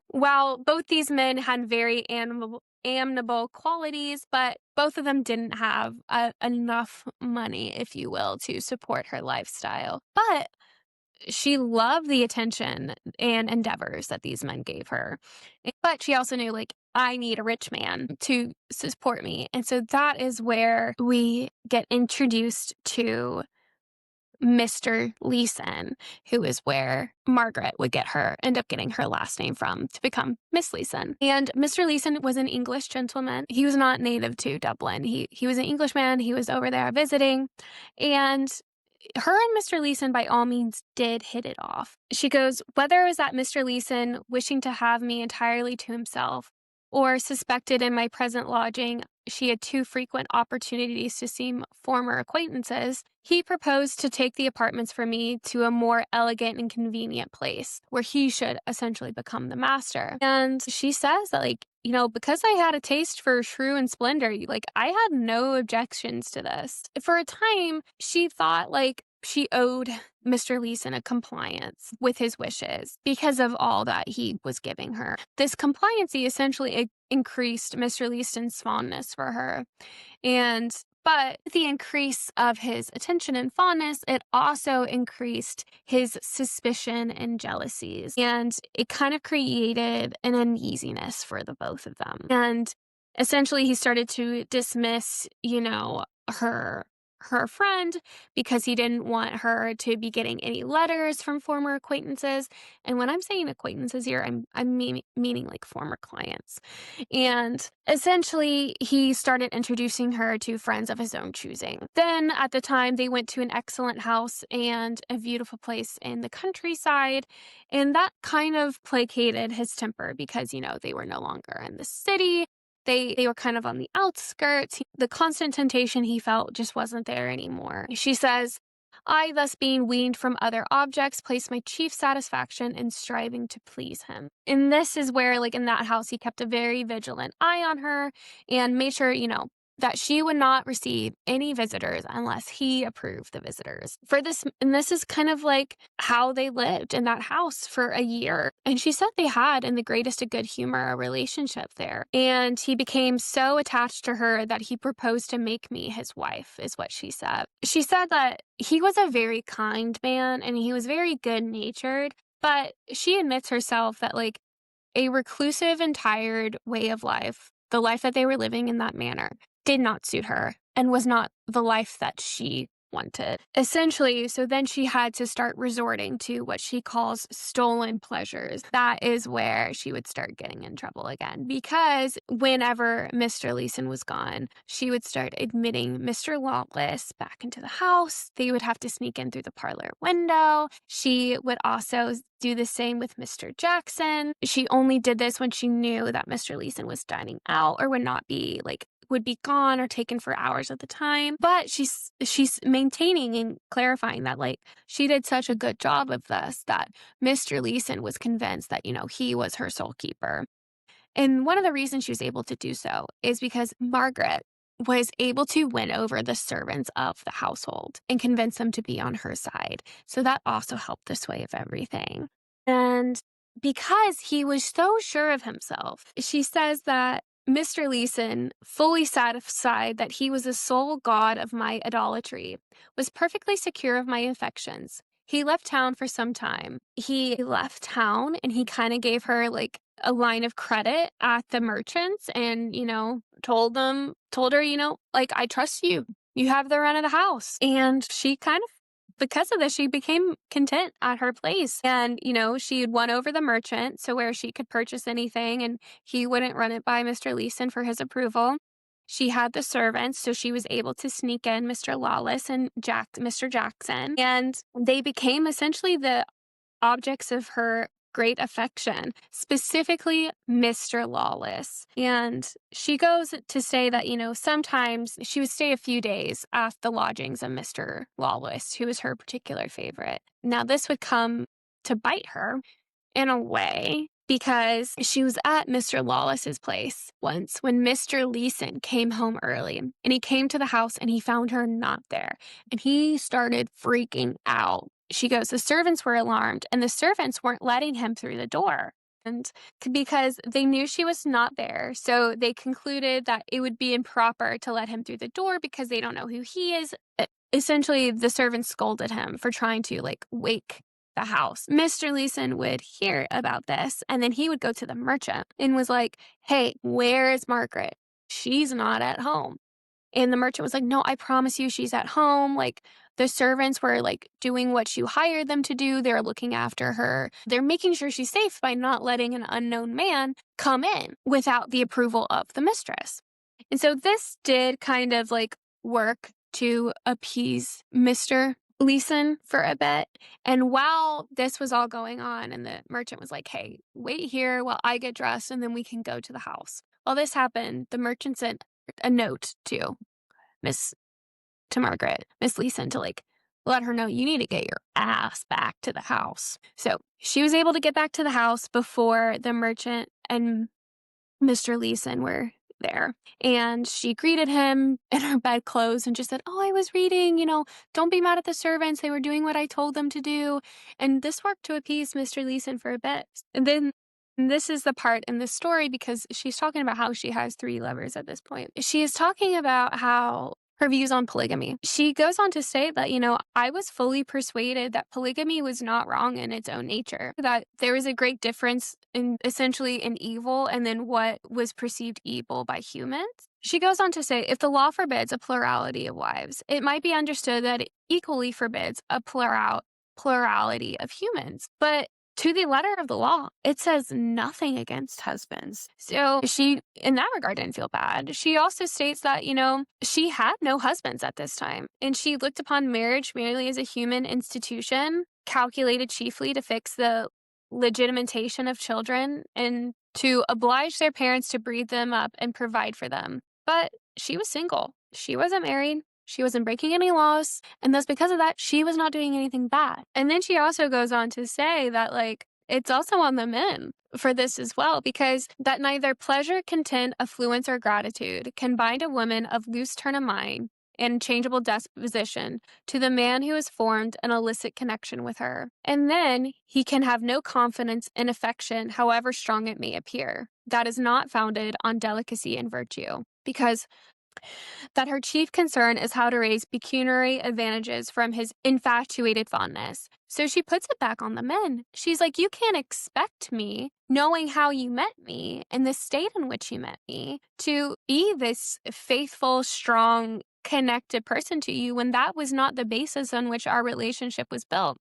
Speaker 1: while both these men had very amiable qualities, but both of them didn't have enough money, if you will, to support her lifestyle. But she loved the attention and endeavors that these men gave her. But she also knew, I need a rich man to support me. And so that is where we get introduced to Mr. Leeson, who is where Margaret would end up getting her last name from to become Miss Leeson. And Mr. Leeson was an English gentleman. He was not native to Dublin. He was an Englishman. He was over there visiting. And her and Mr. Leeson, by all means, did hit it off. She goes, whether it was that Mr. Leeson wishing to have me entirely to himself or suspected in my present lodging she had too frequent opportunities to see former acquaintances, he proposed to take the apartments for me to a more elegant and convenient place where he should essentially become the master. And she says that, because I had a taste for shrew and splendor, I had no objections to this. For a time, she thought, she owed Mr. Leeson a compliance with his wishes because of all that he was giving her. This compliancy essentially increased Mr. Leeson's fondness for her. But the increase of his attention and fondness, it also increased his suspicion and jealousies. And it kind of created an uneasiness for the both of them. And essentially, he started to dismiss, her friend because he didn't want her to be getting any letters from former acquaintances. And when I'm saying acquaintances here, I'm meaning former clients. And essentially, he started introducing her to friends of his own choosing. Then at the time, they went to an excellent house and a beautiful place in the countryside. And that kind of placated his temper because, they were no longer in the city. They were kind of on the outskirts. The constant temptation he felt just wasn't there anymore. She says, I, thus being weaned from other objects, placed my chief satisfaction in striving to please him. And this is where, in that house, he kept a very vigilant eye on her and made sure, that she would not receive any visitors unless he approved the visitors. And this is kind of how they lived in that house for a year. And she said they had, in the greatest of good humor, a relationship there. And he became so attached to her that he proposed to make me his wife, is what she said. She said that he was a very kind man and he was very good-natured, but she admits herself that, a reclusive and tired way of life, the life that they were living in that manner, did not suit her and was not the life that she wanted. Essentially, so then she had to start resorting to what she calls stolen pleasures. That is where she would start getting in trouble again, because whenever Mr. Leeson was gone, she would start admitting Mr. Lawless back into the house. They would have to sneak in through the parlor window. She would also do the same with Mr. Jackson. She only did this when she knew that Mr. Leeson was dining out or would be gone or taken for hours at the time. But she's maintaining and clarifying that she did such a good job of this that Mr. Leeson was convinced that, he was her sole keeper. And one of the reasons she was able to do so is because Margaret was able to win over the servants of the household and convince them to be on her side. So that also helped the sway of everything. And because he was so sure of himself, she says that Mr. Leeson, fully satisfied that he was the sole god of my idolatry, was perfectly secure of my affections. He left town for some time. He left town and he kind of gave her a line of credit at the merchants and, told her, I trust you. You have the run of the house. And she kind of because of this, she became content at her place. And, she had won over the merchant, so where she could purchase anything and he wouldn't run it by Mr. Leeson for his approval. She had the servants, so she was able to sneak in Mr. Lawless and Mr. Jackson. And they became essentially the objects of her great affection, specifically Mr. Lawless. And she goes to say that, sometimes she would stay a few days at the lodgings of Mr. Lawless, who was her particular favorite. Now, this would come to bite her in a way because she was at Mr. Lawless's place once when Mr. Leeson came home early, and he came to the house and he found her not there, and he started freaking out. She goes, the servants were alarmed, and the servants weren't letting him through the door. And because they knew she was not there, so they concluded that it would be improper to let him through the door because they don't know who he is. Essentially, the servants scolded him for trying to wake the house. Mr. Leeson would hear about this, and then he would go to the merchant and was like, hey, where is Margaret? She's not at home. And the merchant was like, no, I promise you she's at home. The servants were doing what you hired them to do. They're looking after her. They're making sure she's safe by not letting an unknown man come in without the approval of the mistress. And so this did kind of work to appease Mr. Leeson for a bit. And while this was all going on, and the merchant was like, hey, wait here while I get dressed and then we can go to the house. While this happened, the merchant sent a note to Margaret, Miss Leeson, to let her know you need to get your ass back to the house. So she was able to get back to the house before the merchant and Mr. Leeson were there. And she greeted him in her bedclothes and just said, oh, I was reading, don't be mad at the servants. They were doing what I told them to do. And this worked to appease Mr. Leeson for a bit. And then this is the part in the story because she's talking about how she has 3 lovers at this point. She is talking about how her views on polygamy. She goes on to say that, I was fully persuaded that polygamy was not wrong in its own nature, that there was a great difference essentially in evil and then what was perceived evil by humans. She goes on to say, if the law forbids a plurality of wives, it might be understood that it equally forbids a plurality of humans. But to the letter of the law, it says nothing against husbands. So she, in that regard, didn't feel bad. She also states that, she had no husbands at this time, and she looked upon marriage merely as a human institution calculated chiefly to fix the legitimation of children and to oblige their parents to breed them up and provide for them. But she was single. She wasn't married. She wasn't breaking any laws, and thus because of that, she was not doing anything bad. And then she also goes on to say that, it's also on the men for this as well, because that neither pleasure, content, affluence, or gratitude can bind a woman of loose turn of mind and changeable disposition to the man who has formed an illicit connection with her. And then he can have no confidence in affection, however strong it may appear, that is not founded on delicacy and virtue, because that her chief concern is how to raise pecuniary advantages from his infatuated fondness. So she puts it back on the men. She's like, you can't expect me, knowing how you met me and the state in which you met me, to be this faithful, strong, connected person to you when that was not the basis on which our relationship was built.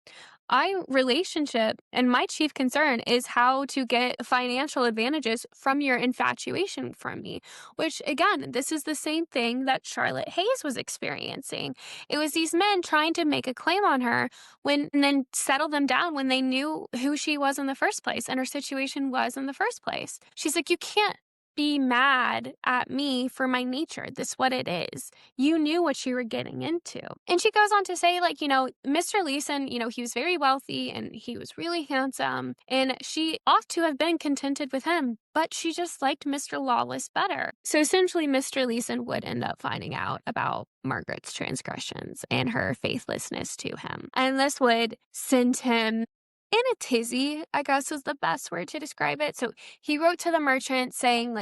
Speaker 1: Our relationship and my chief concern is how to get financial advantages from your infatuation from me, which again, this is the same thing that Charlotte Hayes was experiencing. It was these men trying to make a claim on her and then settle them down when they knew who she was in the first place and her situation was in the first place. She's like, you can't be mad at me for my nature. This is what it is. You knew what you were getting into. And she goes on to say, Mr. Leeson, he was very wealthy and he was really handsome, and she ought to have been contented with him, but she just liked Mr. Lawless better. So essentially, Mr. Leeson would end up finding out about Margaret's transgressions and her faithlessness to him. And this would send him in a tizzy, I guess is the best word to describe it. So he wrote to the merchant saying,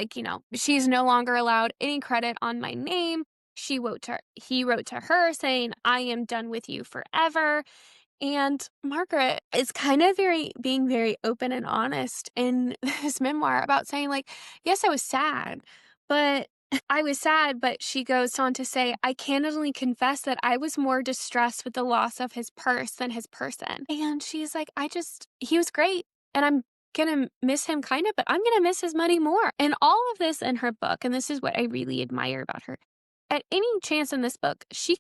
Speaker 1: she's no longer allowed any credit on my name. He wrote to her saying, I am done with you forever. And Margaret is kind of being very open and honest in this memoir about saying, yes, I was sad, but I was sad, but she goes on to say, I candidly confess that I was more distressed with the loss of his purse than his person. And she's like, he was great. And I'm going to miss him kind of, but I'm going to miss his money more. And all of this in her book, and this is what I really admire about her. At any chance in this book, she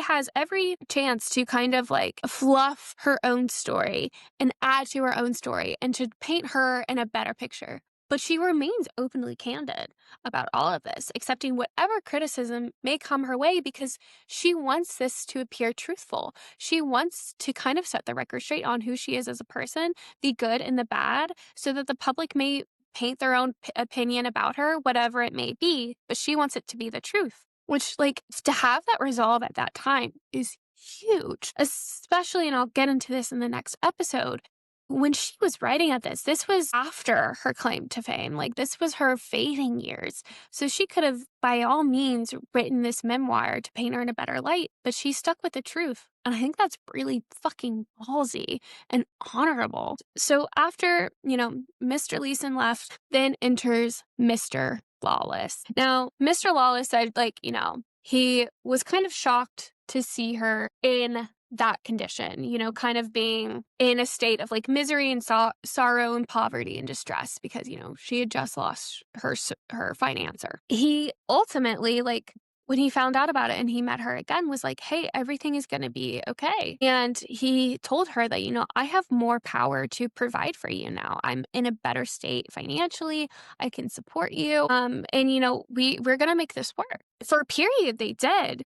Speaker 1: has every chance to kind of like fluff her own story and add to her own story and to paint her in a better picture. But she remains openly candid about all of this, accepting whatever criticism may come her way because she wants this to appear truthful. She wants to kind of set the record straight on who she is as a person, the good and the bad, so that the public may paint their own opinion about her, whatever it may be, but she wants it to be the truth. Which, like, to have that resolve at that time is huge, especially, and I'll get into this in the next episode. When she was writing at this was after her claim to fame. Like, this was her fading years. So she could have, by all means, written this memoir to paint her in a better light, but she stuck with the truth. And I think that's really fucking ballsy and honorable. So after, Mr. Leeson left, then enters Mr. Lawless. Now, Mr. Lawless said, he was kind of shocked to see her in that condition, kind of being in a state of like misery and sorrow and poverty and distress because, she had just lost her financer. He ultimately, when he found out about it and he met her again, was like, hey, everything is going to be okay. And he told her that, I have more power to provide for you now. I'm in a better state financially. I can support you. And, we're going to make this work. For a period, they did.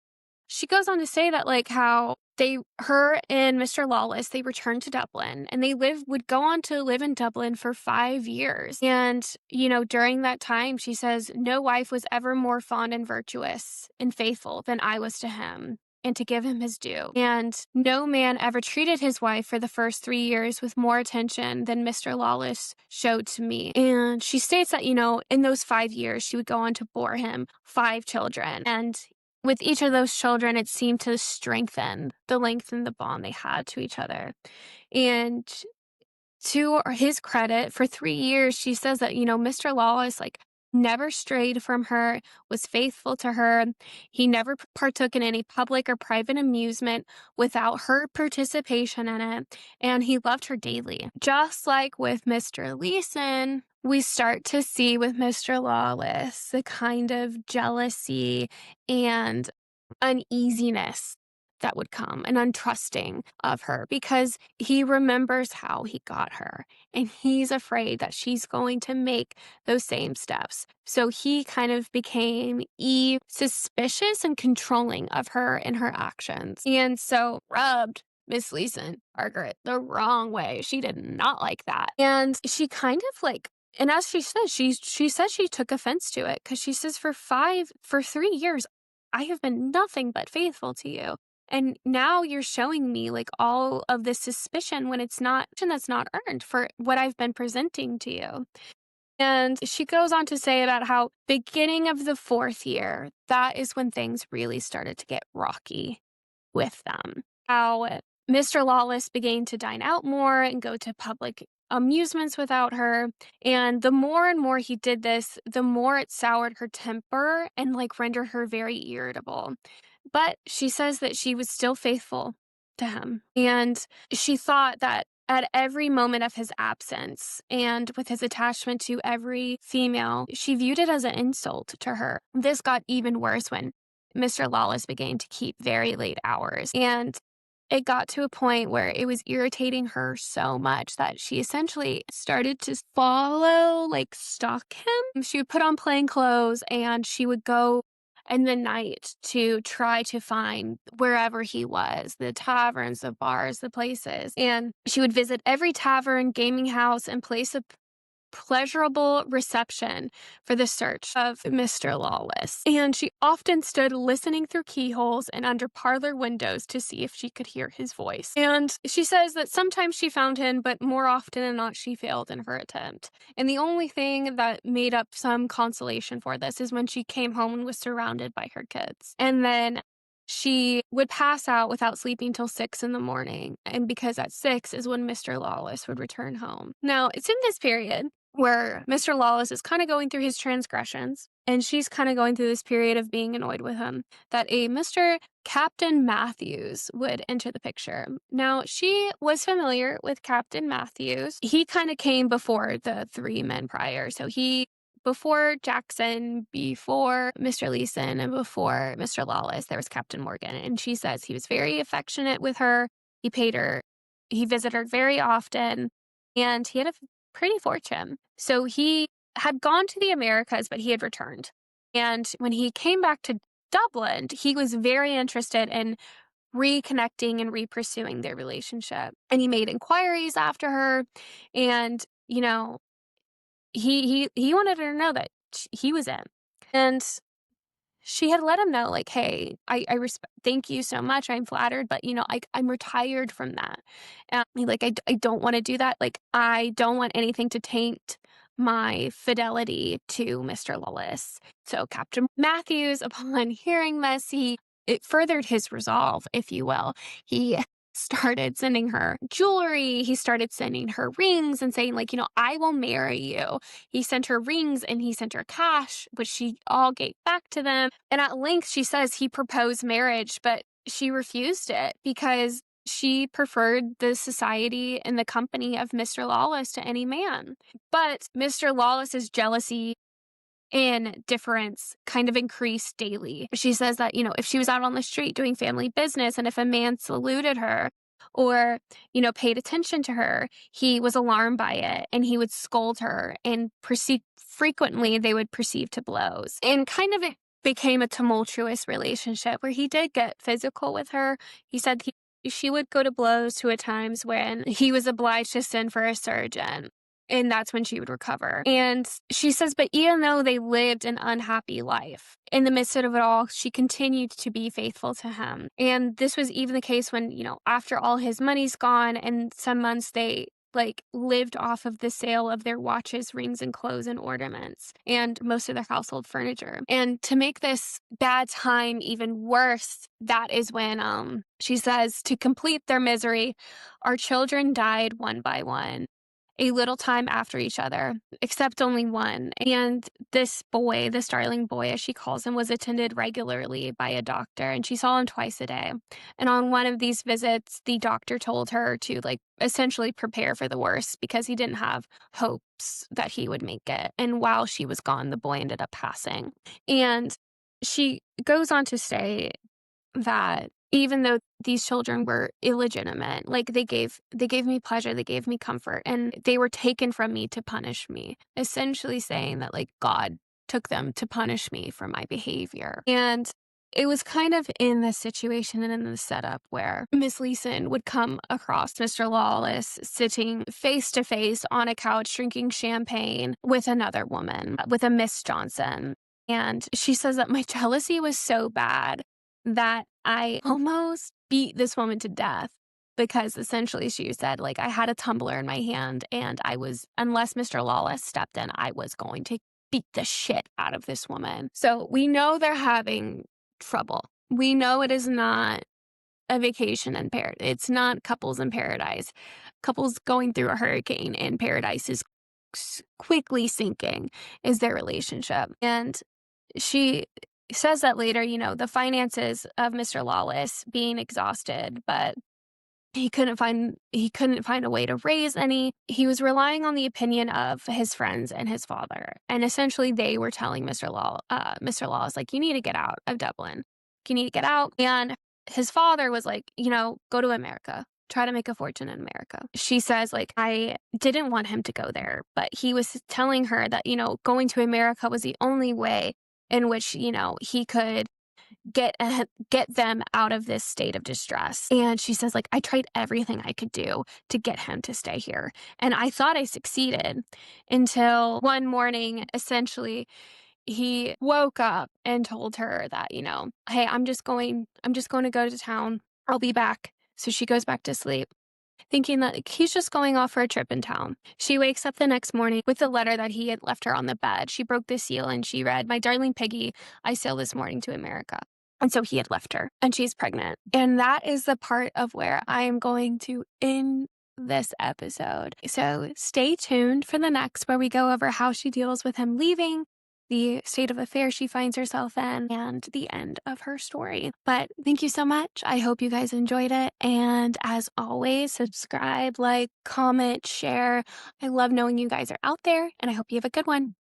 Speaker 1: She goes on to say that, how her and Mr. Lawless, they returned to Dublin and would go on to live in Dublin for 5 years. And, during that time, she says, no wife was ever more fond and virtuous and faithful than I was to him and to give him his due. And no man ever treated his wife for the first 3 years with more attention than Mr. Lawless showed to me. And she states that, in those 5 years, she would go on to bore him 5 children. And with each of those children, it seemed to lengthen the bond they had to each other. And to his credit, for 3 years, she says that, Mr. Lawless, never strayed from her, was faithful to her. He never partook in any public or private amusement without her participation in it, and he loved her daily. Just like with Mr. Leeson, we start to see with Mr. Lawless the kind of jealousy and uneasiness that would come and untrusting of her because he remembers how he got her and he's afraid that she's going to make those same steps. So he kind of became suspicious and controlling of her and her actions. And so rubbed Miss Leeson, Margaret, the wrong way. She did not like that. And she kind of and as she says, she says she took offense to it because she says for 3 years, I have been nothing but faithful to you. And now you're showing me all of this suspicion when it's not, that's not earned for what I've been presenting to you. And she goes on to say about how beginning of the 4th year, that is when things really started to get rocky with them. How Mr. Lawless began to dine out more and go to public amusements without her. And the more and more he did this, the more it soured her temper and rendered her very irritable. But she says that she was still faithful to him. And she thought that at every moment of his absence and with his attachment to every female, she viewed it as an insult to her. This got even worse when Mr. Lawless began to keep very late hours. And it got to a point where it was irritating her so much that she essentially started to stalk him. She would put on plain clothes and she would go in the night to try to find wherever he was, the taverns, the bars, the places. And she would visit every tavern, gaming house, and place of pleasurable reception for the search of Mr. Lawless. And she often stood listening through keyholes and under parlor windows to see if she could hear his voice. And she says that sometimes she found him, but more often than not, she failed in her attempt. And the only thing that made up some consolation for this is when she came home and was surrounded by her kids. And then she would pass out without sleeping till 6 in the morning. And because at 6 is when Mr. Lawless would return home. Now, it's in this period where Mr. Lawless is kind of going through his transgressions, and she's kind of going through this period of being annoyed with him, that a Mr. Captain Matthews would enter the picture. Now, she was familiar with Captain Matthews. He kind of came before the three men prior. So before Jackson, before Mr. Leeson, and before Mr. Lawless, there was Captain Morgan. And she says he was very affectionate with her. He visited her very often, and he had a pretty fortune. So he had gone to the Americas, but he had returned. And when he came back to Dublin, he was very interested in reconnecting and repursuing their relationship. And he made inquiries after her. And, he wanted her to know that he was in. And she had let him know, like, hey, I thank you so much. I'm flattered, but, I'm retired from that. And I don't want to do that. Like, I don't want anything to taint my fidelity to Mr. Lawless. So Captain Matthews, upon hearing this, it furthered his resolve, if you will. He started sending her jewelry. He started sending her rings and saying, like, I will marry you. He sent her rings and he sent her cash, which she all gave back to them. And at length, she says he proposed marriage, but she refused it because she preferred the society and the company of Mr. Lawless to any man. But Mr. Lawless's jealousy and difference kind of increased daily. She says that, if she was out on the street doing family business and if a man saluted her or, paid attention to her, he was alarmed by it and he would scold her, and frequently they would proceed to blows. And kind of it became a tumultuous relationship where he did get physical with her. He said she would go to blows to at times when he was obliged to send for a surgeon. And that's when she would recover. And she says, but even though they lived an unhappy life, in the midst of it all, she continued to be faithful to him. And this was even the case when, after all his money's gone, and some months they lived off of the sale of their watches, rings, and clothes and ornaments, and most of their household furniture. And to make this bad time even worse, that is when she says, to complete their misery, our children died one by one, a little time after each other, except only one. And this boy, this darling boy, as she calls him, was attended regularly by a doctor, and she saw him twice a day. And on one of these visits, the doctor told her to essentially prepare for the worst because he didn't have hopes that he would make it. And while she was gone, the boy ended up passing. And she goes on to say that even though these children were illegitimate, they gave me pleasure, they gave me comfort, and they were taken from me to punish me, essentially saying that God took them to punish me for my behavior. And it was kind of in this situation and in the setup where Miss Leeson would come across Mr. Lawless sitting face to face on a couch drinking champagne with another woman, with a Miss Johnson. And she says that my jealousy was so bad that I almost beat this woman to death, because essentially she said, I had a tumbler in my hand and unless Mr. Lawless stepped in, I was going to beat the shit out of this woman. So we know they're having trouble. We know it is not a vacation in paradise. It's not couples in paradise. Couples going through a hurricane in paradise is quickly sinking, is their relationship. And she says that later, the finances of Mr. Lawless being exhausted, but he couldn't find a way to raise any. He was relying on the opinion of his friends and his father. And essentially they were telling Mr. Lawless, you need to get out of Dublin. You need to get out. And his father was go to America. Try to make a fortune in America. She says, I didn't want him to go there, but he was telling her that, going to America was the only way in which, he could get them out of this state of distress. And she says, I tried everything I could do to get him to stay here. And I thought I succeeded until one morning, essentially, he woke up and told her that, hey, I'm just going to go to town. I'll be back. So she goes back to sleep, thinking that he's just going off for a trip in town. She wakes up the next morning with a letter that he had left her on the bed. She broke the seal and she read, "My darling Peggy, I sail this morning to America." And so he had left her and she's pregnant. And that is the part of where I am going to end this episode. So stay tuned for the next, where we go over how she deals with him leaving, the state of affairs she finds herself in, and the end of her story. But thank you so much. I hope you guys enjoyed it. And as always, subscribe, like, comment, share. I love knowing you guys are out there, and I hope you have a good one.